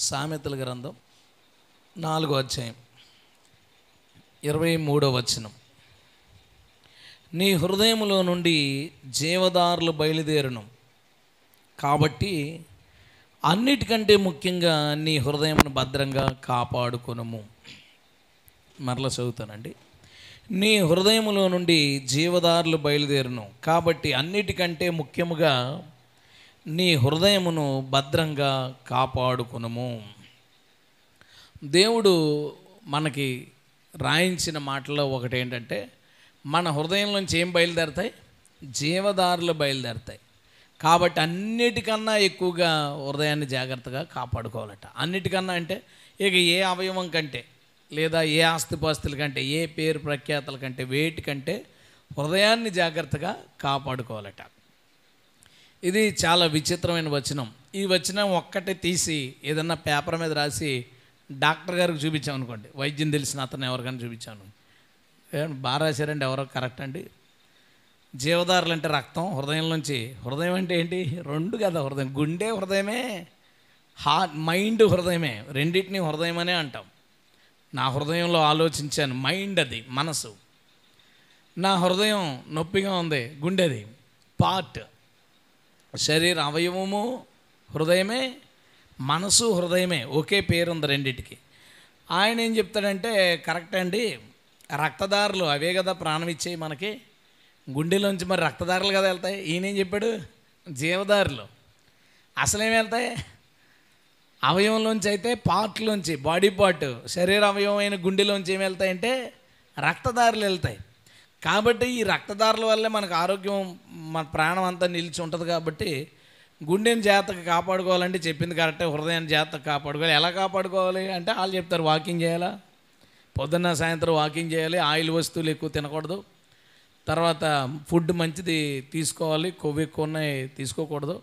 సామెతల గ్రంథం 4వ అధ్యాయం 23వ వచనం. నీ హృదయములో నుండి జీవదారులు బయలుదేరును, కాబట్టి అన్నిటికంటే ముఖ్యంగా నీ హృదయమును భద్రంగా కాపాడుకొనుము. మరలా చదువుతానండి. నీ హృదయములో నుండి జీవదారులు బయలుదేరును, కాబట్టి అన్నిటికంటే ముఖ్యముగా నీ హృదయమును భద్రంగా కాపాడుకొనుము. దేవుడు మనకి రాయించిన మాటలో ఒకటి ఏంటంటే, మన హృదయం నుంచి ఏం బయలుదేరుతాయి? జీవదారులు బయలుదేరుతాయి. కాబట్టి అన్నిటికన్నా ఎక్కువగా హృదయాన్ని జాగ్రత్తగా కాపాడుకోవాలట. అన్నిటికన్నా అంటే ఇక ఏ అవయవం కంటే, లేదా ఏ ఆస్తిపాస్తుల కంటే, ఏ పేరు ప్రఖ్యాతల కంటే, వేటికంటే హృదయాన్ని జాగ్రత్తగా కాపాడుకోవాలట. ఇది చాలా విచిత్రమైన వచనం. ఈ వచనం ఒక్కటే తీసి ఏదన్నా పేపర్ మీద రాసి డాక్టర్ గారికి చూపించాం అనుకోండి, వైద్యం తెలిసిన అతను ఎవరికైనా చూపించాను, బాగా రాశారండి, ఎవరో కరెక్ట్ అండి. జీవదారులు అంటే రక్తం, హృదయం నుంచి. హృదయం అంటే ఏంటి? రెండు కదా, హృదయం గుండె హృదయమే, హార్ట్ మైండ్ హృదయమే, రెండింటినీ హృదయం అనే అంటాం. నా హృదయంలో ఆలోచించాను, మైండ్ అది మనసు. నా హృదయం నొప్పిగా ఉంది, గుండెది పార్ట్. శరీర అవయవము హృదయమే, మనసు హృదయమే, ఒకే పేరుంది రెండింటికి. ఆయన ఏం చెప్తాడంటే, కరెక్ట్ అండి, రక్తదారులు అవే కదా ప్రాణం ఇచ్చేయి మనకి, గుండెలోంచి మరి రక్తదారులు కదా వెళ్తాయి. ఈయనేం చెప్పాడు? జీవదారులు. అసలేమి వెళ్తాయి? అవయవంలోంచి అయితే పార్ట్లోంచి, బాడీ పార్ట్, శరీర అవయవం అయిన గుండెలోంచి ఏమి వెళ్తాయంటే రక్తదారులు వెళ్తాయి. కాబట్టి ఈ రక్తదారుల వల్లే మనకు ఆరోగ్యం, మన ప్రాణం అంతా నిలిచి ఉంటుంది. కాబట్టి గుండెని జాగ్రత్తగా కాపాడుకోవాలంటే చెప్పింది కరెక్టే, హృదయాన్ని జాగ్రత్తగా కాపాడుకోవాలి. ఎలా కాపాడుకోవాలి అంటే వాళ్ళు చెప్తారు, వాకింగ్ చేయాలా, పొద్దున్న సాయంత్రం వాకింగ్ చేయాలి, ఆయిల్ వస్తువులు ఎక్కువ తినకూడదు, తర్వాత ఫుడ్ మంచిది తీసుకోవాలి, కొవ్వు ఎక్కువ ఉన్నాయి తీసుకోకూడదు,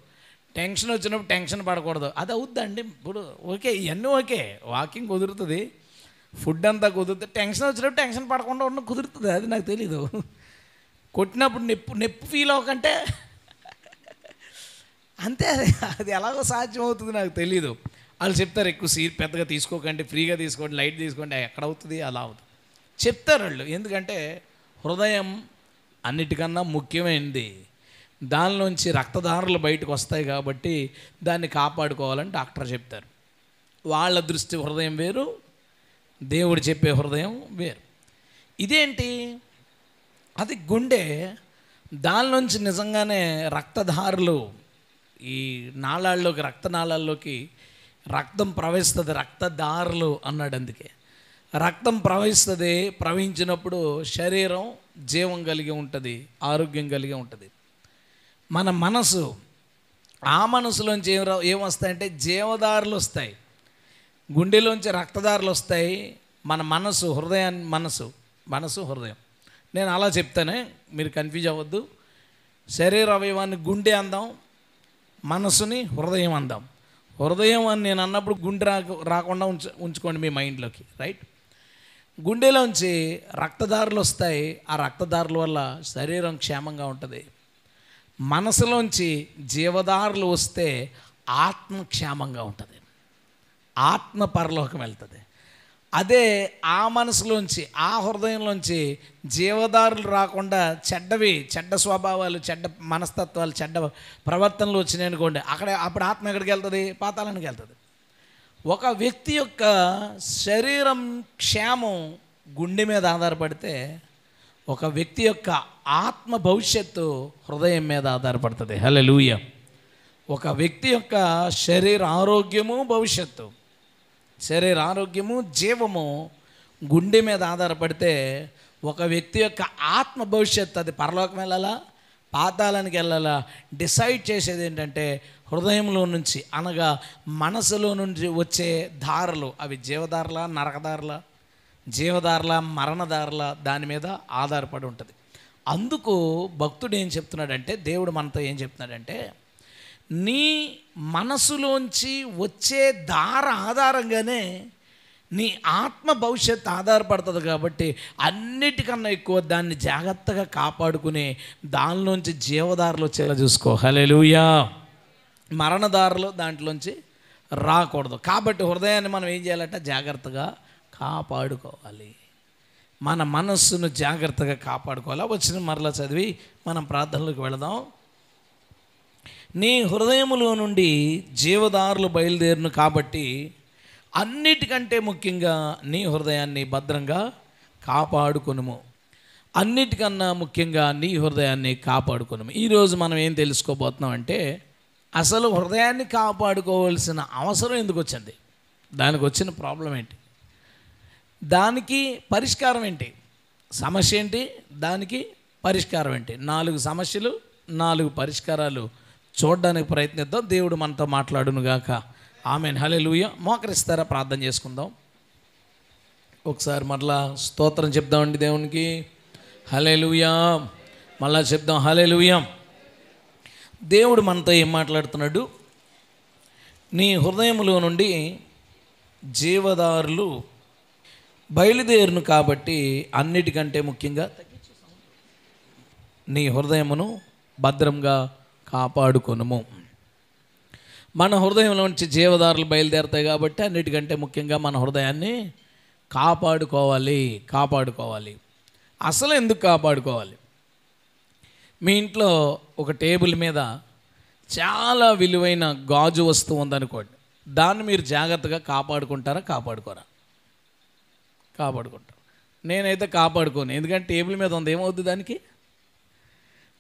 టెన్షన్ వచ్చినప్పుడు టెన్షన్ పడకూడదు. అది అవుద్దండి. ఇప్పుడు ఓకే, ఇవన్నీ ఓకే, వాకింగ్ కుదురుతుంది, ఫుడ్ అంతా కుదురుతుంది, టెన్షన్ వచ్చినప్పుడు టెన్షన్ పడకుండా ఉన్న కుదురుతుంది. అది నాకు తెలీదు. కొట్టినప్పుడు నొప్పి ఫీల్ అవ్వకంటే అంతే, అది ఎలాగో సాధ్యం అవుతుంది నాకు తెలీదు. వాళ్ళు చెప్తారు ఎక్కువ పెద్దగా తీసుకోకండి, ఫ్రీగా తీసుకోండి, లైట్ తీసుకోండి, ఎక్కడ అవుతుంది, అలా అవుతుంది చెప్తారు వాళ్ళు. ఎందుకంటే హృదయం అన్నిటికన్నా ముఖ్యమైనది, దానిలోంచి రక్తదారులు బయటకు వస్తాయి. కాబట్టి దాన్ని కాపాడుకోవాలని డాక్టర్ చెప్తారు. వాళ్ళ దృష్టి హృదయం వేరు, దేవుడు చెప్పే హృదయం వేరు. ఇదేంటి? అది గుండె, దానిలోంచి నిజంగానే రక్తధారులు ఈ నాళాల్లోకి, రక్తనాళాల్లోకి రక్తం ప్రవహిస్తుంది. రక్తదారులు అన్నాడు. అందుకే రక్తం ప్రవహిస్తుంది. ప్రవహించినప్పుడు శరీరం జీవం కలిగి ఉంటుంది, ఆరోగ్యం కలిగి ఉంటుంది. మన మనసు, ఆ మనసులోంచి ఏమొస్తాయంటే జీవదారులు వస్తాయి, గుండెలోంచి రక్తదారులు వస్తాయి. మన మనసు, హృదయాన్ని, మనసు హృదయం. నేను అలా చెప్తానే, మీరు కన్ఫ్యూజ్ అవ్వద్దు. శరీర అవయవాన్ని గుండె అందాం, మనసుని హృదయం అందాం. హృదయం అని నేను అన్నప్పుడు గుండె రాకుండా ఉంచుకోండి మీ మైండ్లోకి, రైట్? గుండెలోంచి రక్తదారులు వస్తాయి, ఆ రక్తదారుల వల్ల శరీరం క్షేమంగా ఉంటుంది. మనసులోంచి జీవదారులు వస్తే ఆత్మ క్షేమంగా ఉంటుంది, ఆత్మ పరలోకం వెళ్తుంది. అదే ఆ మనసులోంచి, ఆ హృదయంలోంచి జీవదారులు రాకుండా చెడ్డవి, చెడ్డ స్వభావాలు, చెడ్డ మనస్తత్వాలు, చెడ్డ ప్రవర్తనలు వచ్చినాయి అనుకోండి, అప్పుడు ఆత్మ ఎక్కడికి వెళ్తుంది? పాతాళానికి వెళ్తుంది. ఒక వ్యక్తి యొక్క శరీరం క్షేమం గుండె మీద ఆధారపడితే, ఒక వ్యక్తి యొక్క ఆత్మ భవిష్యత్తు హృదయం మీద ఆధారపడుతుంది. హల్లెలూయా. ఒక వ్యక్తి యొక్క శరీర ఆరోగ్యము, భవిష్యత్తు, శరీర ఆరోగ్యము, జీవము గుండె మీద ఆధారపడితే, ఒక వ్యక్తి యొక్క ఆత్మ భవిష్యత్తు, అది పరలోకం వెళ్ళాలా, పాతాళానికి వెళ్ళాలా, డిసైడ్ చేసేది ఏంటంటే హృదయంలో నుంచి, అనగా మనసులో నుంచి వచ్చే ధారలు. అవి జీవదారుల, నరకదారుల, జీవదారుల, మరణదారుల, దాని మీద ఆధారపడి ఉంటుంది. అందుకు భక్తుడు ఏం చెప్తున్నాడంటే, దేవుడు మనతో ఏం చెప్తున్నాడంటే, నీ మనసులోంచి వచ్చే దార ఆధారంగానే నీ ఆత్మ భవిష్యత్తు ఆధారపడుతుంది. కాబట్టి అన్నిటికన్నా ఎక్కువ దాన్ని జాగ్రత్తగా కాపాడుకుని దానిలోంచి జీవదారులు వచ్చేలా చూసుకో. హల్లెలూయా. మరణదారులు దాంట్లోంచి రాకూడదు. కాబట్టి హృదయాన్ని మనం ఏం చేయాలంటే జాగ్రత్తగా కాపాడుకోవాలి. మన మనస్సును జాగ్రత్తగా కాపాడుకోవాలి. వచ్చిన మరలా చదివి మనం ప్రార్థనలోకి వెళదాం. నీ హృదయములో నుండి జీవదారులు బయలుదేరును కాబట్టి అన్నిటికంటే ముఖ్యంగా నీ హృదయాన్ని భద్రంగా కాపాడుకొనుము. అన్నిటికన్నా ముఖ్యంగా నీ హృదయాన్ని కాపాడుకొనుము. ఈరోజు మనం ఏం తెలుసుకోబోతున్నాం అంటే అసలు హృదయాన్ని కాపాడుకోవాల్సిన అవసరం ఎందుకు వచ్చింది, దానికి వచ్చిన ప్రాబ్లం ఏంటి, దానికి పరిష్కారం ఏంటి, సమస్య ఏంటి, దానికి పరిష్కారం ఏంటి. 4 సమస్యలు 4 పరిష్కారాలు చూడడానికి ప్రయత్నిద్దాం. దేవుడు మనతో మాట్లాడునుగాక. ఆమేన్. హల్లెలూయా. మోకరిస్తారా? ప్రార్థన చేసుకుందాం. ఒకసారి మరలా స్తోత్రం చెప్దామండి దేవునికి. హల్లెలూయా. మళ్ళా చెప్దాం హల్లెలూయా. దేవుడు మనతో ఏం మాట్లాడుతున్నాడు? నీ హృదయంలో నుండి జీవదారులు బయలుదేరును కాబట్టి అన్నిటికంటే ముఖ్యంగా నీ హృదయమును భద్రంగా కాపాడుకొనుము. మన హృదయంలో నుంచి జీవదారులు బయలుదేరుతాయి కాబట్టి అన్నిటికంటే ముఖ్యంగా మన హృదయాన్ని కాపాడుకోవాలి. అసలు ఎందుకు కాపాడుకోవాలి? మీ ఇంట్లో ఒక టేబుల్ మీద చాలా విలువైన గాజు వస్తువు ఉందనుకోండి, దాన్ని మీరు జాగ్రత్తగా కాపాడుకుంటారా, కాపాడుకోరా? కాపాడుకుంటారు. నేనైతే కాపాడుకోను. ఎందుకంటే టేబుల్ మీద ఉంది, ఏమవుద్ది దానికి?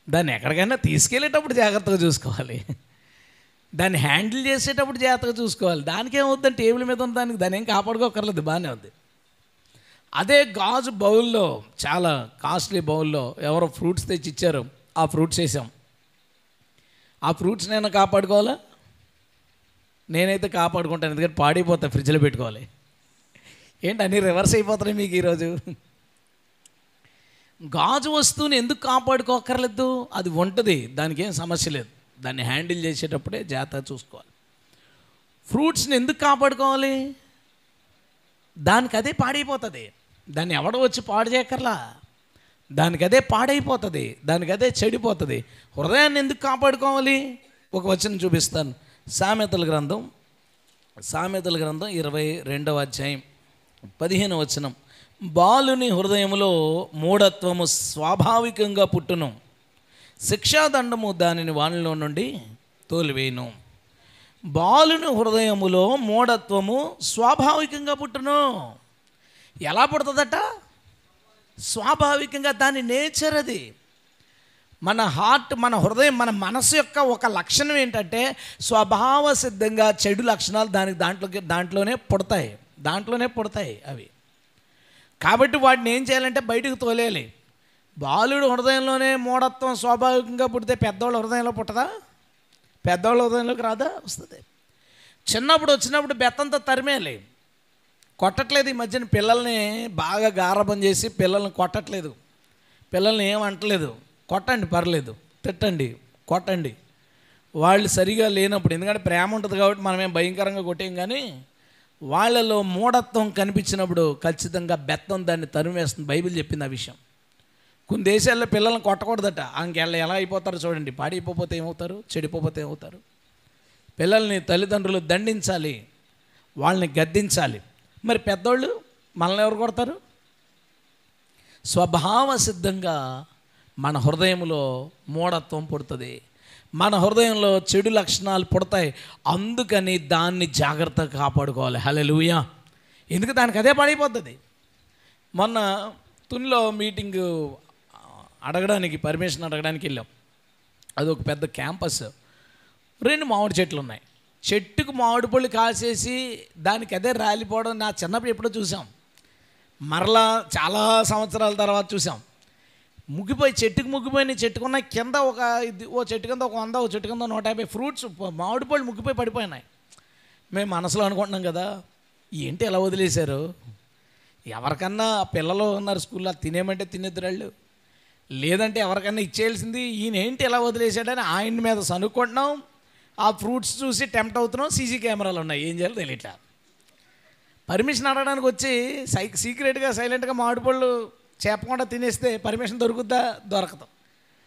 దాన్ని ఎక్కడికైనా తీసుకెళ్ళేటప్పుడు జాగ్రత్తగా చూసుకోవాలి, దాన్ని హ్యాండిల్ చేసేటప్పుడు జాగ్రత్తగా చూసుకోవాలి. దానికి ఏమవుద్దని టేబుల్ మీద ఉన్న దాన్ని ఏం కాపాడుకోకర్లేదు, బాగానే ఉంది. అదే గాజు బౌల్లో, చాలా కాస్ట్లీ బౌల్లో ఎవరో ఫ్రూట్స్ తెచ్చి ఇచ్చారు, ఆ ఫ్రూట్స్ వేసాం, ఆ ఫ్రూట్స్ నేను కాపాడుకోవాలా? నేనైతే కాపాడుకుంటాను, ఎందుకంటే పాడైపోతాయి, ఫ్రిడ్జ్లో పెట్టుకోవాలి. ఏంటి అన్నీ రివర్స్ అయిపోతున్నాయి మీకు ఈరోజు? గాజు వస్తువుని ఎందుకు కాపాడుకోకర్లేదు? అది ఉంటుంది, దానికి ఏం సమస్య లేదు, దాన్ని హ్యాండిల్ చేసేటప్పుడే జాగ్రత్తగా చూసుకోవాలి. ఫ్రూట్స్ని ఎందుకు కాపాడుకోవాలి? దానికి అదే పాడైపోతుంది, దాన్ని ఎవడో వచ్చి పాడు చేయక్కర్లా, దానికి అదే పాడైపోతుంది, దానికి అదే చెడిపోతుంది. హృదయాన్ని ఎందుకు కాపాడుకోవాలి? ఒక వచనం చూపిస్తాను. సామెతల గ్రంథం 22వ అధ్యాయం 15వ వచనం. బాలుని హృదయములో మూఢత్వము స్వాభావికంగా పుట్టును, శిక్షాదండము దానిని వానిలో నుండి తోలివేయును. బాలుని హృదయములో మూఢత్వము స్వాభావికంగా పుట్టును. ఎలా పుడుతుందట? స్వాభావికంగా, దాని నేచర్ అది. మన హార్ట్, మన హృదయం, మన మనసు యొక్క ఒక లక్షణం ఏంటంటే స్వభావ సిద్ధంగా చెడు లక్షణాలు దాంట్లోనే పుడతాయి అవి. కాబట్టి వాటిని ఏం చేయాలంటే బయటకు తోలేయాలి. బాలుడు హృదయంలోనే మూఢత్వం స్వాభావికంగా పుడితే పెద్దవాళ్ళ హృదయంలో పుట్టదా? పెద్దవాళ్ళ హృదయంలోకి రాదా? వస్తుంది. చిన్నప్పుడు వచ్చినప్పుడు బెత్తంతో తరిమేయాలి. కొట్టట్లేదు ఈ మధ్యన, పిల్లల్ని బాగా గారాబం చేసి పిల్లల్ని కొట్టట్లేదు, పిల్లల్ని ఏమంటలేదు. కొట్టండి, పర్లేదు, తిట్టండి, కొట్టండి, వాళ్ళు సరిగా లేనప్పుడు. ఎందుకంటే ప్రేమ ఉంటుంది కాబట్టి మనమేం భయంకరంగా కొట్టేం. కానీ వాళ్ళలో మూఢత్వం కనిపించినప్పుడు ఖచ్చితంగా బెత్తం దాన్ని తరిమేస్తుంది. బైబిల్ చెప్పింది ఆ విషయం. కొన్ని దేశాల్లో పిల్లల్ని కొట్టకూడదట. ఎలా అయిపోతారో చూడండి. పాడైపోతే ఏమవుతారు, చెడిపోతే ఏమవుతారు? పిల్లల్ని తల్లిదండ్రులు దండించాలి, వాళ్ళని గద్దించాలి. మరి పెద్దోళ్ళు మనల్ని ఎవరు కొడతారు? స్వభావ సిద్ధంగా మన హృదయంలో మూఢత్వం పుడుతుంది, మన హృదయంలో చెడు లక్షణాలు పుడతాయి. అందుకని దాన్ని జాగ్రత్తగా కాపాడుకోవాలి. హల్లెలూయా. ఎందుకు? దానికి అదే పాడైపోతుంది. మొన్న తునిలో మీటింగ్ పర్మిషన్ అడగడానికి వెళ్ళాం. అది ఒక పెద్ద క్యాంపస్. 2 మామిడి చెట్లు ఉన్నాయి. చెట్టుకు మామిడి పళ్ళు కాసేసి దానికి అదే రాలిపోవడం నా చిన్నప్పుడు ఎప్పుడో చూసాం. మరలా చాలా సంవత్సరాల తర్వాత చూసాం. చెట్టుకు ముగ్గిపోయిన, చెట్టుకున్న కింద ఓ చెట్టు కింద 100, ఓ చెట్టు కింద 150 ఫ్రూట్స్ మామిడి పళ్ళు ముగ్గిపోయి పడిపోయినాయి. మేము మనసులో అనుకుంటున్నాం కదా, ఏంటి ఎలా వదిలేశారు? ఎవరికన్నా పిల్లలు ఉన్నారు స్కూల్లో, తినేమంటే తినేద్దరాళ్ళు, లేదంటే ఎవరికన్నా ఇచ్చేయాల్సింది. ఈయన ఏంటి ఎలా వదిలేశాడని ఆయన మీద సనుక్కుంటున్నాం. ఆ ఫ్రూట్స్ చూసి టెంప్ట్ అవుతున్నాం. సీసీ కెమెరాలు ఉన్నాయి, ఏం చేయాలో తెలియట్లా. పర్మిషన్ అడగడానికి వచ్చి సీక్రెట్గా సైలెంట్గా మామిడి పళ్ళు చెప్పకుండా తినేస్తే పర్మిషన్ దొరుకుద్దా? దొరకదు.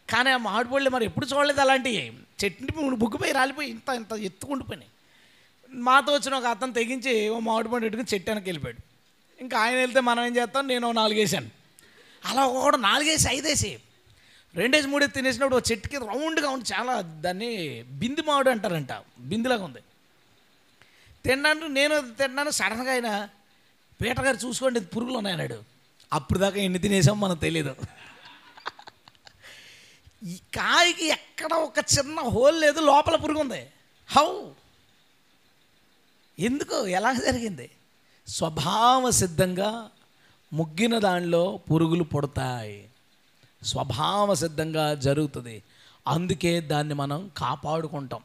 కానీ ఆ మామిడి పళ్ళు మరి ఎప్పుడు చూడలేదు అలాంటివి. చెట్టుని బుగ్గిపోయి రాలిపోయి ఇంత ఎత్తుకుండిపోయినాయి. మాతో వచ్చిన ఒక అతను తెగించి ఓ మామిడి పండు పెట్టుకుని చెట్టు వెనక్కి వెళ్ళిపోయాడు. ఇంకా ఆయన వెళ్తే మనం ఏం చేస్తాం, నేను 4 వేసాను. అలా ఒకడు 4 వేసి 5 వేసి 2 వేసి 3 వేసి తినేసినప్పుడు ఒక చెట్టుకి రౌండ్గా ఉంది, చాలా దాన్ని బింది మామిడి అంటారంట, బిందులాగా ఉంది. తిన్నాను, నేను తిన్నాను. సడన్గా ఆయన పీటర్ గారు చూసుకోండి పురుగులు ఉన్నాయన్నాడు. అప్పుడు దాకా ఎన్ని తినేసాం మనకు తెలీదు. ఈ కాయకి ఎక్కడ ఒక చిన్న హోల్ లేదు, లోపల పురుగు ఉంది. హౌ, ఎందుకు, ఎలా జరిగింది? స్వభావ సిద్ధంగా ముగ్గిన దానిలో పురుగులు పుడతాయి, స్వభావ సిద్ధంగా జరుగుతుంది. అందుకే దాన్ని మనం కాపాడుకుంటాం.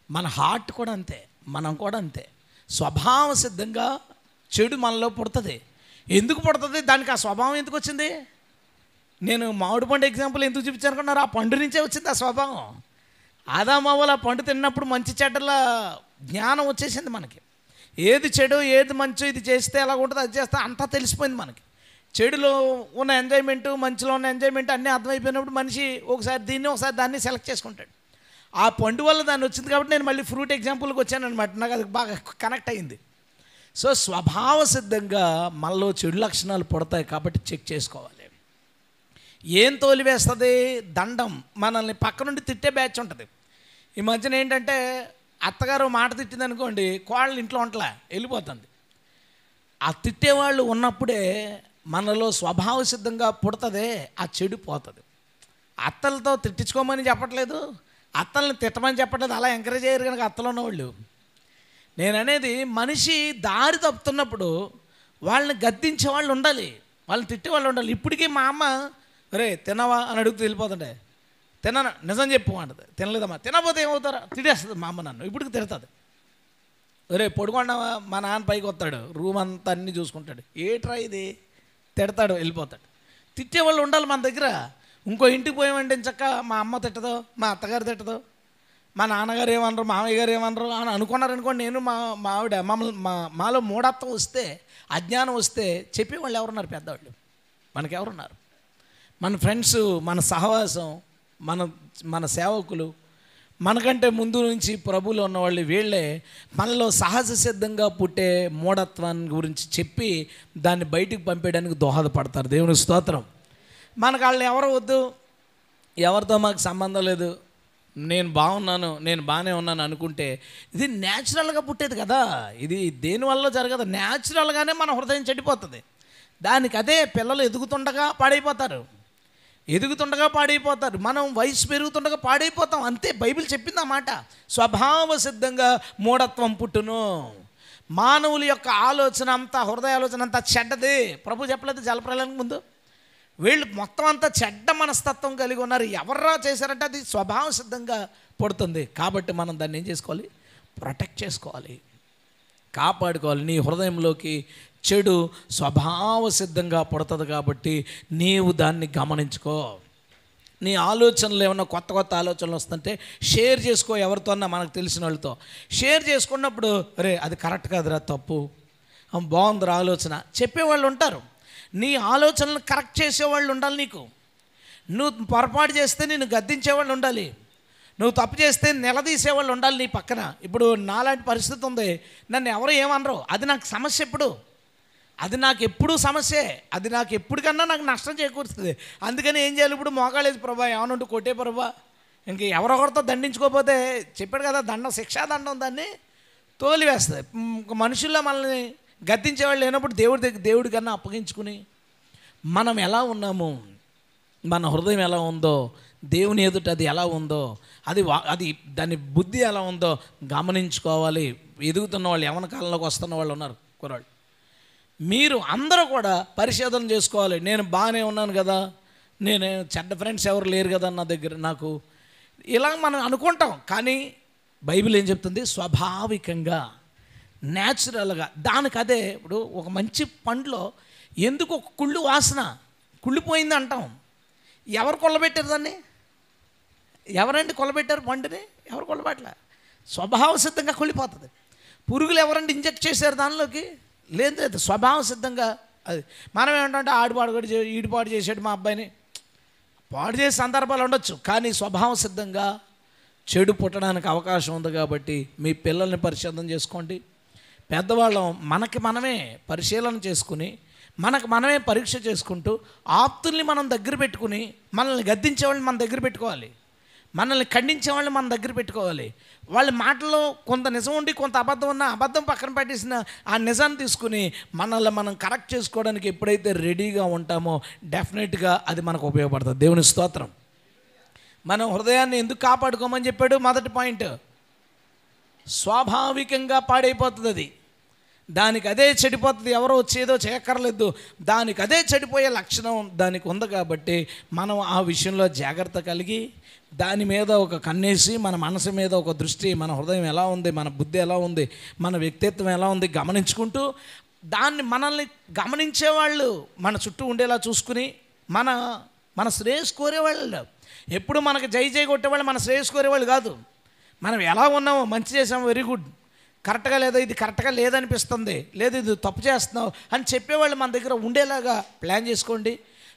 మన హార్ట్ కూడా అంతే, మనం కూడా అంతే. స్వభావ సిద్ధంగా చెడు మనలో పుడుతుంది. ఎందుకు పుడుతుంది? దానికి ఆ స్వభావం ఎందుకు వచ్చింది? నేను మామిడి పండు ఎగ్జాంపుల్ ఎందుకు చూపించాను అనుకున్నారు? ఆ పండు నుంచే వచ్చింది ఆ స్వభావం. ఆదామవ్వలు ఆ పండు తిన్నప్పుడు మంచి చెడ్డల జ్ఞానం వచ్చేసింది మనకి. ఏది చెడు ఏది మంచు, ఇది చేస్తే ఎలా ఉంటుంది, అది చేస్తే అంతా తెలిసిపోయింది మనకి. చెడులో ఉన్న ఎంజాయ్మెంట్, మంచిలో ఉన్న ఎంజాయ్మెంట్ అన్నీ అర్థమైపోయినప్పుడు మనిషి ఒకసారి దీన్ని ఒకసారి దాన్ని సెలెక్ట్ చేసుకుంటాడు. ఆ పండు వల్ల దాన్ని వచ్చింది కాబట్టి నేను మళ్ళీ ఫ్రూట్ ఎగ్జాంపుల్కి వచ్చాను అనమాట. నాకు అది బాగా కనెక్ట్ అయింది. సో స్వభావ సిద్ధంగా మనలో చెడు లక్షణాలు పుడతాయి కాబట్టి చెక్ చేసుకోవాలి. ఏం తోలివేస్తుంది? దండం. మనల్ని పక్క నుండి తిట్టే బ్యాచ్ ఉంటుంది. ఈ మధ్యన ఏంటంటే అత్తగారు మాట తిట్టింది అనుకోండి, కోళ్ళ ఇంట్లో ఉంటలా వెళ్ళిపోతుంది. ఆ తిట్టేవాళ్ళు ఉన్నప్పుడే మనలో స్వభావ సిద్ధంగా పుడుతుంది, ఆ చెడు పోతుంది. అత్తలతో తిట్టించుకోమని చెప్పట్లేదు, అత్తల్ని తిట్టమని చెప్పట్లేదు, అలా ఎంకరేజ్ అయ్యారు కనుక అత్తలు ఉన్నవాళ్ళు. నేను అనేది మనిషి దారి తప్పుతున్నప్పుడు వాళ్ళని గద్దించే వాళ్ళు ఉండాలి, వాళ్ళని తిట్టేవాళ్ళు ఉండాలి. ఇప్పటికీ మా అమ్మ రే తినవా అని అడుగుతూ వెళ్ళిపోతుంటే, తినను నిజం చెప్పు అంటది. తినలేదమ్మా, తినకపోతే ఏమవుతారా తిట్టేస్తుంది మా అమ్మ నన్ను. ఇప్పటికి తిడతాడు. రే పడుకున్నావా, మా నాన్న పైకి వస్తాడు, రూమ్ అంతా అన్నీ చూసుకుంటాడు, ఏట్రా ఇది తిడతాడు, వెళ్ళిపోతాడు. తిట్టేవాళ్ళు ఉండాలి మన దగ్గర. ఇంకో ఇంటికి పోయామంటే చక్క మా అమ్మ తిట్టదో, మా అత్తగారు తిట్టదో, మా నాన్నగారు ఏమనరు, మామయ్య గారు ఏమనరు అని అనుకున్నారనుకోండి. నేను మా ఆవిడ మాలో మూఢత్వం వస్తే, అజ్ఞానం వస్తే చెప్పేవాళ్ళు ఎవరున్నారు? పెద్దవాళ్ళు. మనకెవరున్నారు? మన ఫ్రెండ్స్, మన సహవాసం, మన సేవకులు, మనకంటే ముందు నుంచి ప్రభువులో ఉన్నవాళ్ళు. వీళ్ళే మనలో సహజ సిద్ధంగా పుట్టే మూఢత్వాన్ని గురించి చెప్పి దాన్ని బయటికి పంపేయడానికి దోహదపడతారు. దేవుని స్తోత్రం. మనకు వాళ్ళని ఎవరు వద్దు, ఎవరితో మాకు సంబంధం లేదు, నేను బాగున్నాను, నేను బాగానే ఉన్నాను అనుకుంటే ఇది న్యాచురల్గా పుట్టేది కదా. ఇది దేనివల్ల జరగదు, న్యాచురల్గానే మన హృదయం చెడిపోతుంది. దానికి అదే పిల్లలు ఎదుగుతుండగా పాడైపోతారు, మనం వయసు పెరుగుతుండగా పాడైపోతాం. అంతే, బైబిల్ చెప్పింది ఆ మాట. స్వభావ సిద్ధంగా మూఢత్వం పుట్టును. మానవుల యొక్క ఆలోచన అంతా, హృదయ ఆలోచన అంతా చెడ్డది. ప్రభు చెప్పలేదు జలప్రలయానికి ముందు? వీళ్ళు మొత్తం అంతా చెడ్డ మనస్తత్వం కలిగి ఉన్నారు. ఎవర్రా చేశారంటే అది స్వభావ సిద్ధంగా పుడుతుంది. కాబట్టి మనం దాన్ని ఏం చేసుకోవాలి? ప్రొటెక్ట్ చేసుకోవాలి, కాపాడుకోవాలి. నీ హృదయంలోకి చెడు స్వభావ సిద్ధంగా పుడుతుంది కాబట్టి నీవు దాన్ని గమనించుకో. నీ ఆలోచనలు ఏమన్నా కొత్త ఆలోచనలు వస్తుంటే షేర్ చేసుకో, ఎవరితోన్నా మనకు తెలిసిన వాళ్ళతో షేర్ చేసుకున్నప్పుడు అరే అది కరెక్ట్ కాదురా, తప్పు, బాగుందిరా ఆలోచన చెప్పేవాళ్ళు ఉంటారు. నీ ఆలోచనలు కరెక్ట్ చేసేవాళ్ళు ఉండాలి నీకు. నువ్వు పొరపాటు చేస్తే నిన్ను గద్దించేవాళ్ళు ఉండాలి, నువ్వు తప్పు చేస్తే నిలదీసేవాళ్ళు ఉండాలి నీ పక్కన. ఇప్పుడు నాలాంటి పరిస్థితి ఉంది, నన్ను ఎవరు ఏమనరు, అది నాకు సమస్య. అది నాకు ఎప్పుడూ సమస్యే, అది నాకు ఎప్పటికన్నా నాకు నష్టం చేకూరుస్తుంది. అందుకని ఏం చేయాలి? ఇప్పుడు మోకాలేదు ప్రభా, ఏమన్నా ఉంటే కొట్టే ప్రభా, ఇంక ఎవరొకరితో దండించుకోకపోతే చెప్పాడు కదా దండం, శిక్షా దండం, దాన్ని తోలివేస్తుంది. మనుషుల్లో మనల్ని గద్దించేవాళ్ళు లేనప్పుడు దేవుడి కన్నా అప్పగించుకుని మనం ఎలా ఉన్నాము, మన హృదయం ఎలా ఉందో, దేవుని ఎదుట అది ఎలా ఉందో, అది దాని బుద్ధి ఎలా ఉందో గమనించుకోవాలి. ఎదుగుతున్న వాళ్ళు, యవ్వన కాలంలోకి వస్తున్న వాళ్ళు ఉన్నారు కుర్రాళ్ళు, మీరు అందరూ కూడా పరిశోధన చేసుకోవాలి. నేను బాగానే ఉన్నాను కదా, నేను చెడ్డ ఫ్రెండ్స్ ఎవరు లేరు కదా నా దగ్గర నాకు, ఇలా మనం అనుకుంటాం. కానీ బైబిల్ ఏం చెప్తుంది? స్వాభావికంగా, న్యాచురల్గా దానికి అదే. ఇప్పుడు ఒక మంచి పండులో ఎందుకు ఒక కుళ్ళు వాసన, కుళ్ళిపోయింది అంటాం. ఎవరు కొల్లబెట్టారు దాన్ని? ఎవరండి కొల్లబెట్టారు పండుని? ఎవరు కొల్లబెట్టలే, స్వభావ సిద్ధంగా కుళ్ళిపోతుంది. పురుగులు ఎవరండి ఇంజెక్ట్ చేశారు దానిలోకి? లేదు, స్వభావ సిద్ధంగా అది. మనం ఏమంటే ఈడుపాడు చేసాడు మా అబ్బాయిని, పాడు చేసే సందర్భాలు ఉండొచ్చు, కానీ స్వభావ సిద్ధంగా చెడు పుట్టడానికి అవకాశం ఉంది. కాబట్టి మీ పిల్లల్ని పరిశోధన చేసుకోండి. పెద్దవాళ్ళం మనకి మనమే పరిశీలన చేసుకుని, మనకు మనమే పరీక్ష చేసుకుంటూ, ఆప్తుల్ని మనం దగ్గర పెట్టుకుని, మనల్ని గద్దించే వాళ్ళని మన దగ్గర పెట్టుకోవాలి, మనల్ని ఖండించే వాళ్ళని మన దగ్గర పెట్టుకోవాలి. వాళ్ళ మాటల్లో కొంత నిజం ఉండి కొంత అబద్ధం ఉన్నా, అబద్ధం పక్కన పెట్టేసిన ఆ నిజాన్ని తీసుకుని మనల్ని మనం కరెక్ట్ చేసుకోవడానికి ఎప్పుడైతే రెడీగా ఉంటామో డెఫినెట్గా అది మనకు ఉపయోగపడుతుంది. దేవుని స్తోత్రం. మనం హృదయాన్ని ఎందుకు కాపాడుకోమని చెప్పాడు? మొదటి పాయింట్, స్వాభావికంగా పాడైపోతుంది అది, దానికి అదే చెడిపోతుంది. ఎవరో వచ్చేదో చేయక్కర్లేదు, దానికి అదే చెడిపోయే లక్షణం దానికి ఉంది. కాబట్టి మనం ఆ విషయంలో జాగ్రత్త కలిగి దాని మీద ఒక కన్నేసి, మన మనసు మీద ఒక దృష్టి, మన హృదయం ఎలా ఉంది, మన బుద్ధి ఎలా ఉంది, మన వ్యక్తిత్వం ఎలా ఉంది గమనించుకుంటూ, దాన్ని మనల్ని గమనించేవాళ్ళు మన చుట్టూ ఉండేలా చూసుకుని, మన శ్రేయస్సు కోరేవాళ్ళు, ఎప్పుడు మనకు జై కొట్టేవాళ్ళు మన శ్రేయస్సు కోరేవాళ్ళు కాదు. మనం ఎలా ఉన్నామో, మంచి చేసాము, వెరీ గుడ్, కరెక్ట్గా లేదా, ఇది కరెక్ట్గా లేదనిపిస్తుంది, లేదు ఇది తప్పు చేస్తున్నావు అని చెప్పేవాళ్ళు మన దగ్గర ఉండేలాగా ప్లాన్ చేసుకోండి.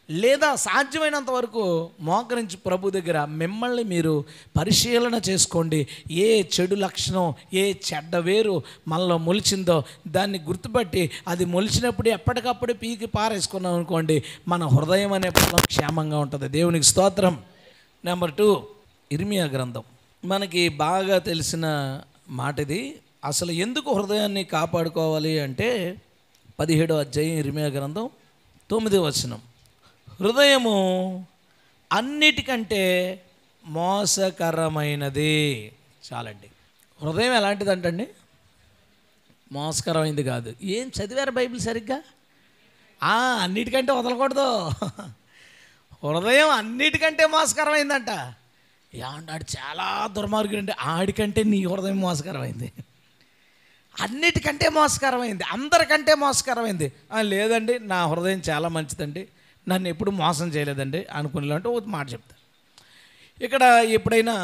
లేదా సాధ్యమైనంత వరకు మోకరించి ప్రభు దగ్గర మిమ్మల్ని మీరు పరిశీలన చేసుకోండి. ఏ చెడు లక్షణం, ఏ చెడ్డ వేరు మనలో మొలిచిందో దాన్ని గుర్తుపట్టి, అది మొలిచినప్పుడు ఎప్పటికప్పుడు పీకి పారేసుకున్నాం అనుకోండి, మన హృదయం అనే పొలం క్షేమంగా ఉంటుంది. దేవునికి స్తోత్రం. నెంబర్ 2, ఇర్మియా గ్రంథం. మనకి బాగా తెలిసిన మాట ఇది. అసలు ఎందుకు హృదయాన్ని కాపాడుకోవాలి అంటే 17వ అధ్యాయం ఇర్మియా గ్రంథం 9వ వచనం, హృదయము అన్నిటికంటే మోసకరమైనది. చాలండి. హృదయం ఎలాంటిదంటండి? మోసకరమైంది కాదు. ఏం చదివారు బైబిల్ సరిగ్గా? అన్నిటికంటే వదలకూడదు. హృదయం అన్నిటికంటే మోసకరమైందంట. ఏమంటాడు? చాలా దుర్మార్గుడు అంటే ఆడికంటే నీ హృదయం మోసకరమైంది, అన్నిటికంటే మోసకరమైంది, అందరికంటే మోసకరమైంది. లేదండి, నా హృదయం చాలా మంచిదండి, నన్ను ఎప్పుడు మోసం చేయలేదండి అనుకునేలాంటి ఒక మాట చెప్తాను. ఇక్కడ ఎప్పుడైనా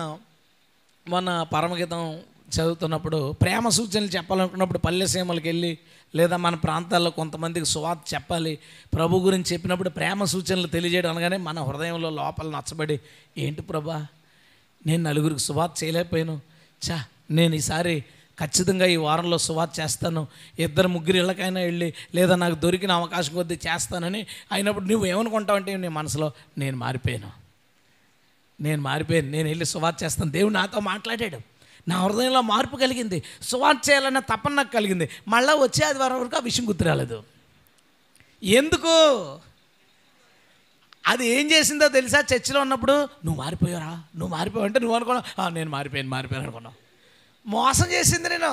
మన పరమగీతం చదువుతున్నప్పుడు ప్రేమ సూచనలు చెప్పాలనుకున్నప్పుడు పల్లెసీమలకు వెళ్ళి, లేదా మన ప్రాంతాల్లో కొంతమందికి సువార్త చెప్పాలి, ప్రభు గురించి చెప్పినప్పుడు ప్రేమ సూచనలు తెలియజేయడం అనగానే మన హృదయంలో లోపల నచ్చబడి, ఏంటి ప్రభా, నేను నలుగురికి సువార్త చేయలేకపోయాను, నేను ఈసారి ఖచ్చితంగా ఈ వారంలో సువార్త చేస్తాను, 2-3 ఇళ్ళకైనా వెళ్ళి, లేదా నాకు దొరికిన అవకాశం కొద్దీ చేస్తానని అయినప్పుడు నువ్వు ఏమనుకుంటావు అంటే, నీ మనసులో నేను మారిపోయాను, నేను వెళ్ళి సువార్త చేస్తాను. దేవుడు నాతో మాట్లాడాడు, నా హృదయంలో మార్పు కలిగింది, సువార్త చేయాలన్న తపన నాకు కలిగింది. మళ్ళీ వచ్చే ఆదివారం వరకు ఆ విషయం గుర్తు రాలేదు. ఎందుకు? అది ఏం చేసిందో తెలుసా? చర్చిలో ఉన్నప్పుడు నువ్వు మారిపోయారా, నువ్వు మారిపోయావు అంటే నువ్వు అనుకున్నావు, నేను మారిపోయాను అనుకున్నావు. మోసం చేసింది నేను,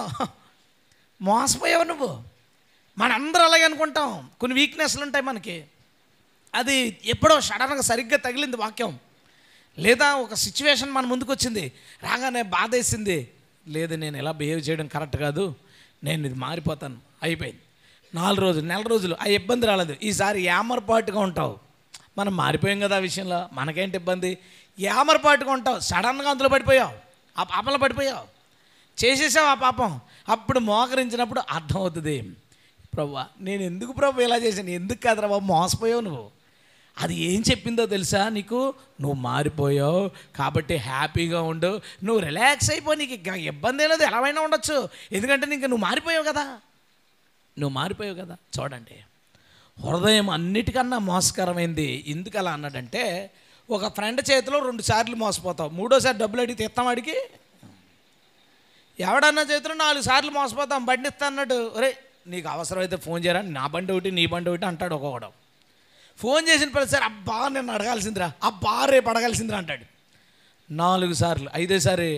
మోసపోయావు నువ్వు. మనందరూ అలాగే అనుకుంటాం. కొన్ని వీక్నెస్లు ఉంటాయి మనకి. అది ఎప్పుడో సడన్గా సరిగ్గా తగిలింది వాక్యం, లేదా ఒక సిచ్యువేషన్ మన ముందుకు వచ్చింది, రాగానే బాధ వేసింది, లేదు నేను ఎలా బిహేవ్ చేయడం కరెక్ట్ కాదు, నేను ఇది మారిపోతాను, అయిపోయింది. 4 రోజులు, నెల రోజులు ఆ ఇబ్బంది రాలేదు. ఈసారి యామరపాటుగా ఉంటావు. మనం మారిపోయాం కదా ఆ విషయంలో, మనకేంటి ఇబ్బంది? యామరపాటుగా ఉంటావు, సడన్గా అందులో పడిపోయావు, ఆ పాపంలో పడిపోయావు, చేసేసావు ఆ పాపం. అప్పుడు మోకరించినప్పుడు అర్థమవుతుంది, ప్రభువా నేను ఎందుకు ప్రభు ఇలా చేశాను, ఎందుకు కాదురా బాబు, మోసపోయావు నువ్వు. అది ఏం చెప్పిందో తెలుసా నీకు? నువ్వు మారిపోయావు కాబట్టి హ్యాపీగా ఉండు, నువ్వు రిలాక్స్ అయిపో, నీకు ఇబ్బంది అనేది ఎలాగైనా ఉండొచ్చు, ఎందుకంటే నువ్వు మారిపోయావు కదా. చూడండి, హృదయం అన్నిటికన్నా మోసకరమైంది. ఎందుకు అలా అన్నాడంటే, ఒక ఫ్రెండ్ చేతిలో 2 సార్లు మోసపోతావు, 3వసారి డబ్బులు అడిగితే ఇస్తాం వాడికి? ఎవడన్నా చేతిలో 4 సార్లు మోసపోతాం, బండి ఇస్తా అన్నాడు, ఒరే నీకు అవసరమైతే ఫోన్ చేయరా, నా బండి ఒకటి నీ బండి ఒకటి అంటాడు ఒక్కొక్కడు. ఫోన్ చేసిన ప్రతిసారి అబ్బా నేను అడగాల్సిందిరా, అబ్బా రేపు అడగాల్సిందిరా అంటాడు. 4 సార్లు, 5వసారి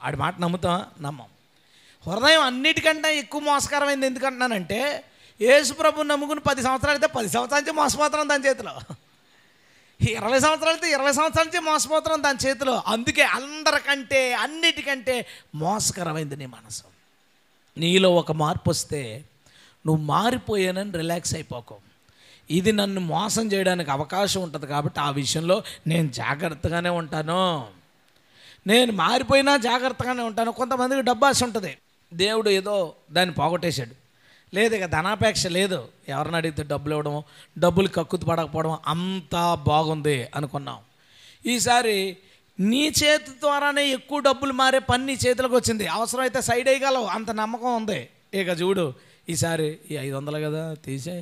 ఆడి మాట నమ్ముతాం? నమ్మం. హృదయం అన్నిటికంటే ఎక్కువ మోసకరమైంది. ఎందుకంటున్నానంటే, యేసు ప్రభుని నమ్ముకుని 10 సంవత్సరాలు అయితే 10 సంవత్సరాల నుంచి మోసపోతున్నాం దాని చేతిలో, 20 సంవత్సరాలు అయితే 20 సంవత్సరాల నుంచి మోసపోతున్నాం దాని చేతిలో. అందుకే అందరికంటే అన్నిటికంటే మోసకరమైంది నీ మనసు. నీలో ఒక మార్పు వస్తే నువ్వు మారిపోయానని రిలాక్స్ అయిపోకు. ఇది నన్ను మోసం చేయడానికి అవకాశం ఉంటుంది కాబట్టి ఆ విషయంలో నేను జాగ్రత్తగానే ఉంటాను, నేను మారిపోయినా జాగ్రత్తగానే ఉంటాను. కొంతమందికి డబ్బు ఆశ ఉంటుంది, దేవుడు ఏదో దాన్ని పోగొట్టేశాడు, లేదు ఇక ధనాపేక్ష లేదు, ఎవరిని అడిగితే డబ్బులు ఇవ్వడం, డబ్బులు కక్కుతు పడకపోవడం, అంతా బాగుంది అనుకున్నాం. ఈసారి నీ చేతి ద్వారానే ఎక్కువ డబ్బులు మారే పని నీ చేతిలోకి వచ్చింది. అవసరమైతే సైడ్ వేయగలవు, అంత నమ్మకం ఉంది. ఇక చూడు, ఈసారి ఈ 500 కదా తీసే,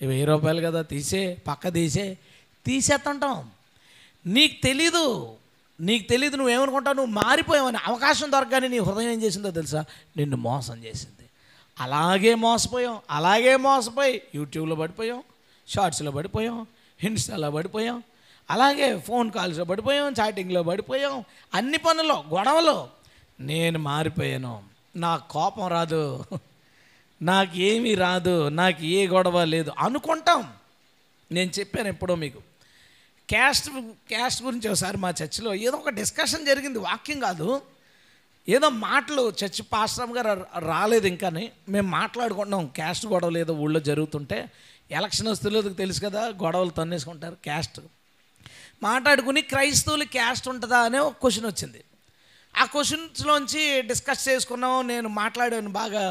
ఈ 1000 రూపాయలు కదా తీసే, పక్క తీసేస్తుంటాం. నీకు తెలీదు నువ్వేమనుకుంటావు, నువ్వు మారిపోయావని. అవకాశం దొరకగానే నీ హృదయం ఏం చేసిందో తెలుసా? నిన్ను మోసం చేసింది. అలాగే మోసపోయి యూట్యూబ్లో పడిపోయాం, షార్ట్స్లో పడిపోయాం, ఇన్స్టాలో పడిపోయాం, అలాగే ఫోన్ కాల్స్లో పడిపోయాం, చాటింగ్లో పడిపోయాం, అన్ని పనుల్లో గొడవలు. నేను మారిపోయాను, నాకు కోపం రాదు, నాకు ఏమీ రాదు, నాకు ఏ గొడవ లేదు అనుకుంటాం. నేను చెప్పాను ఎప్పుడో మీకు, క్యాస్ట్ గురించి ఒకసారి మా చర్చిలో ఏదో ఒక డిస్కషన్ జరిగింది, వాక్యం కాదు, ఏదో మాటలు. చర్చ్ పాస్టర్ గారు రాలేదు ఇంకాని, మేము మాట్లాడుకుంటున్నాం. క్యాస్ట్ గొడవలు ఏదో ఊళ్ళో జరుగుతుంటే, ఎలక్షన్ వస్తువులకు తెలుసు కదా, గొడవలు తన్నేసుకుంటారు. క్యాస్ట్ మాట్లాడుకుని క్రైస్తవులు క్యాస్ట్ ఉంటుందా అనే ఒక క్వశ్చన్ వచ్చింది. ఆ క్వశ్చన్స్లోంచి డిస్కస్ చేసుకున్నాం. నేను మాట్లాడాను బాగా.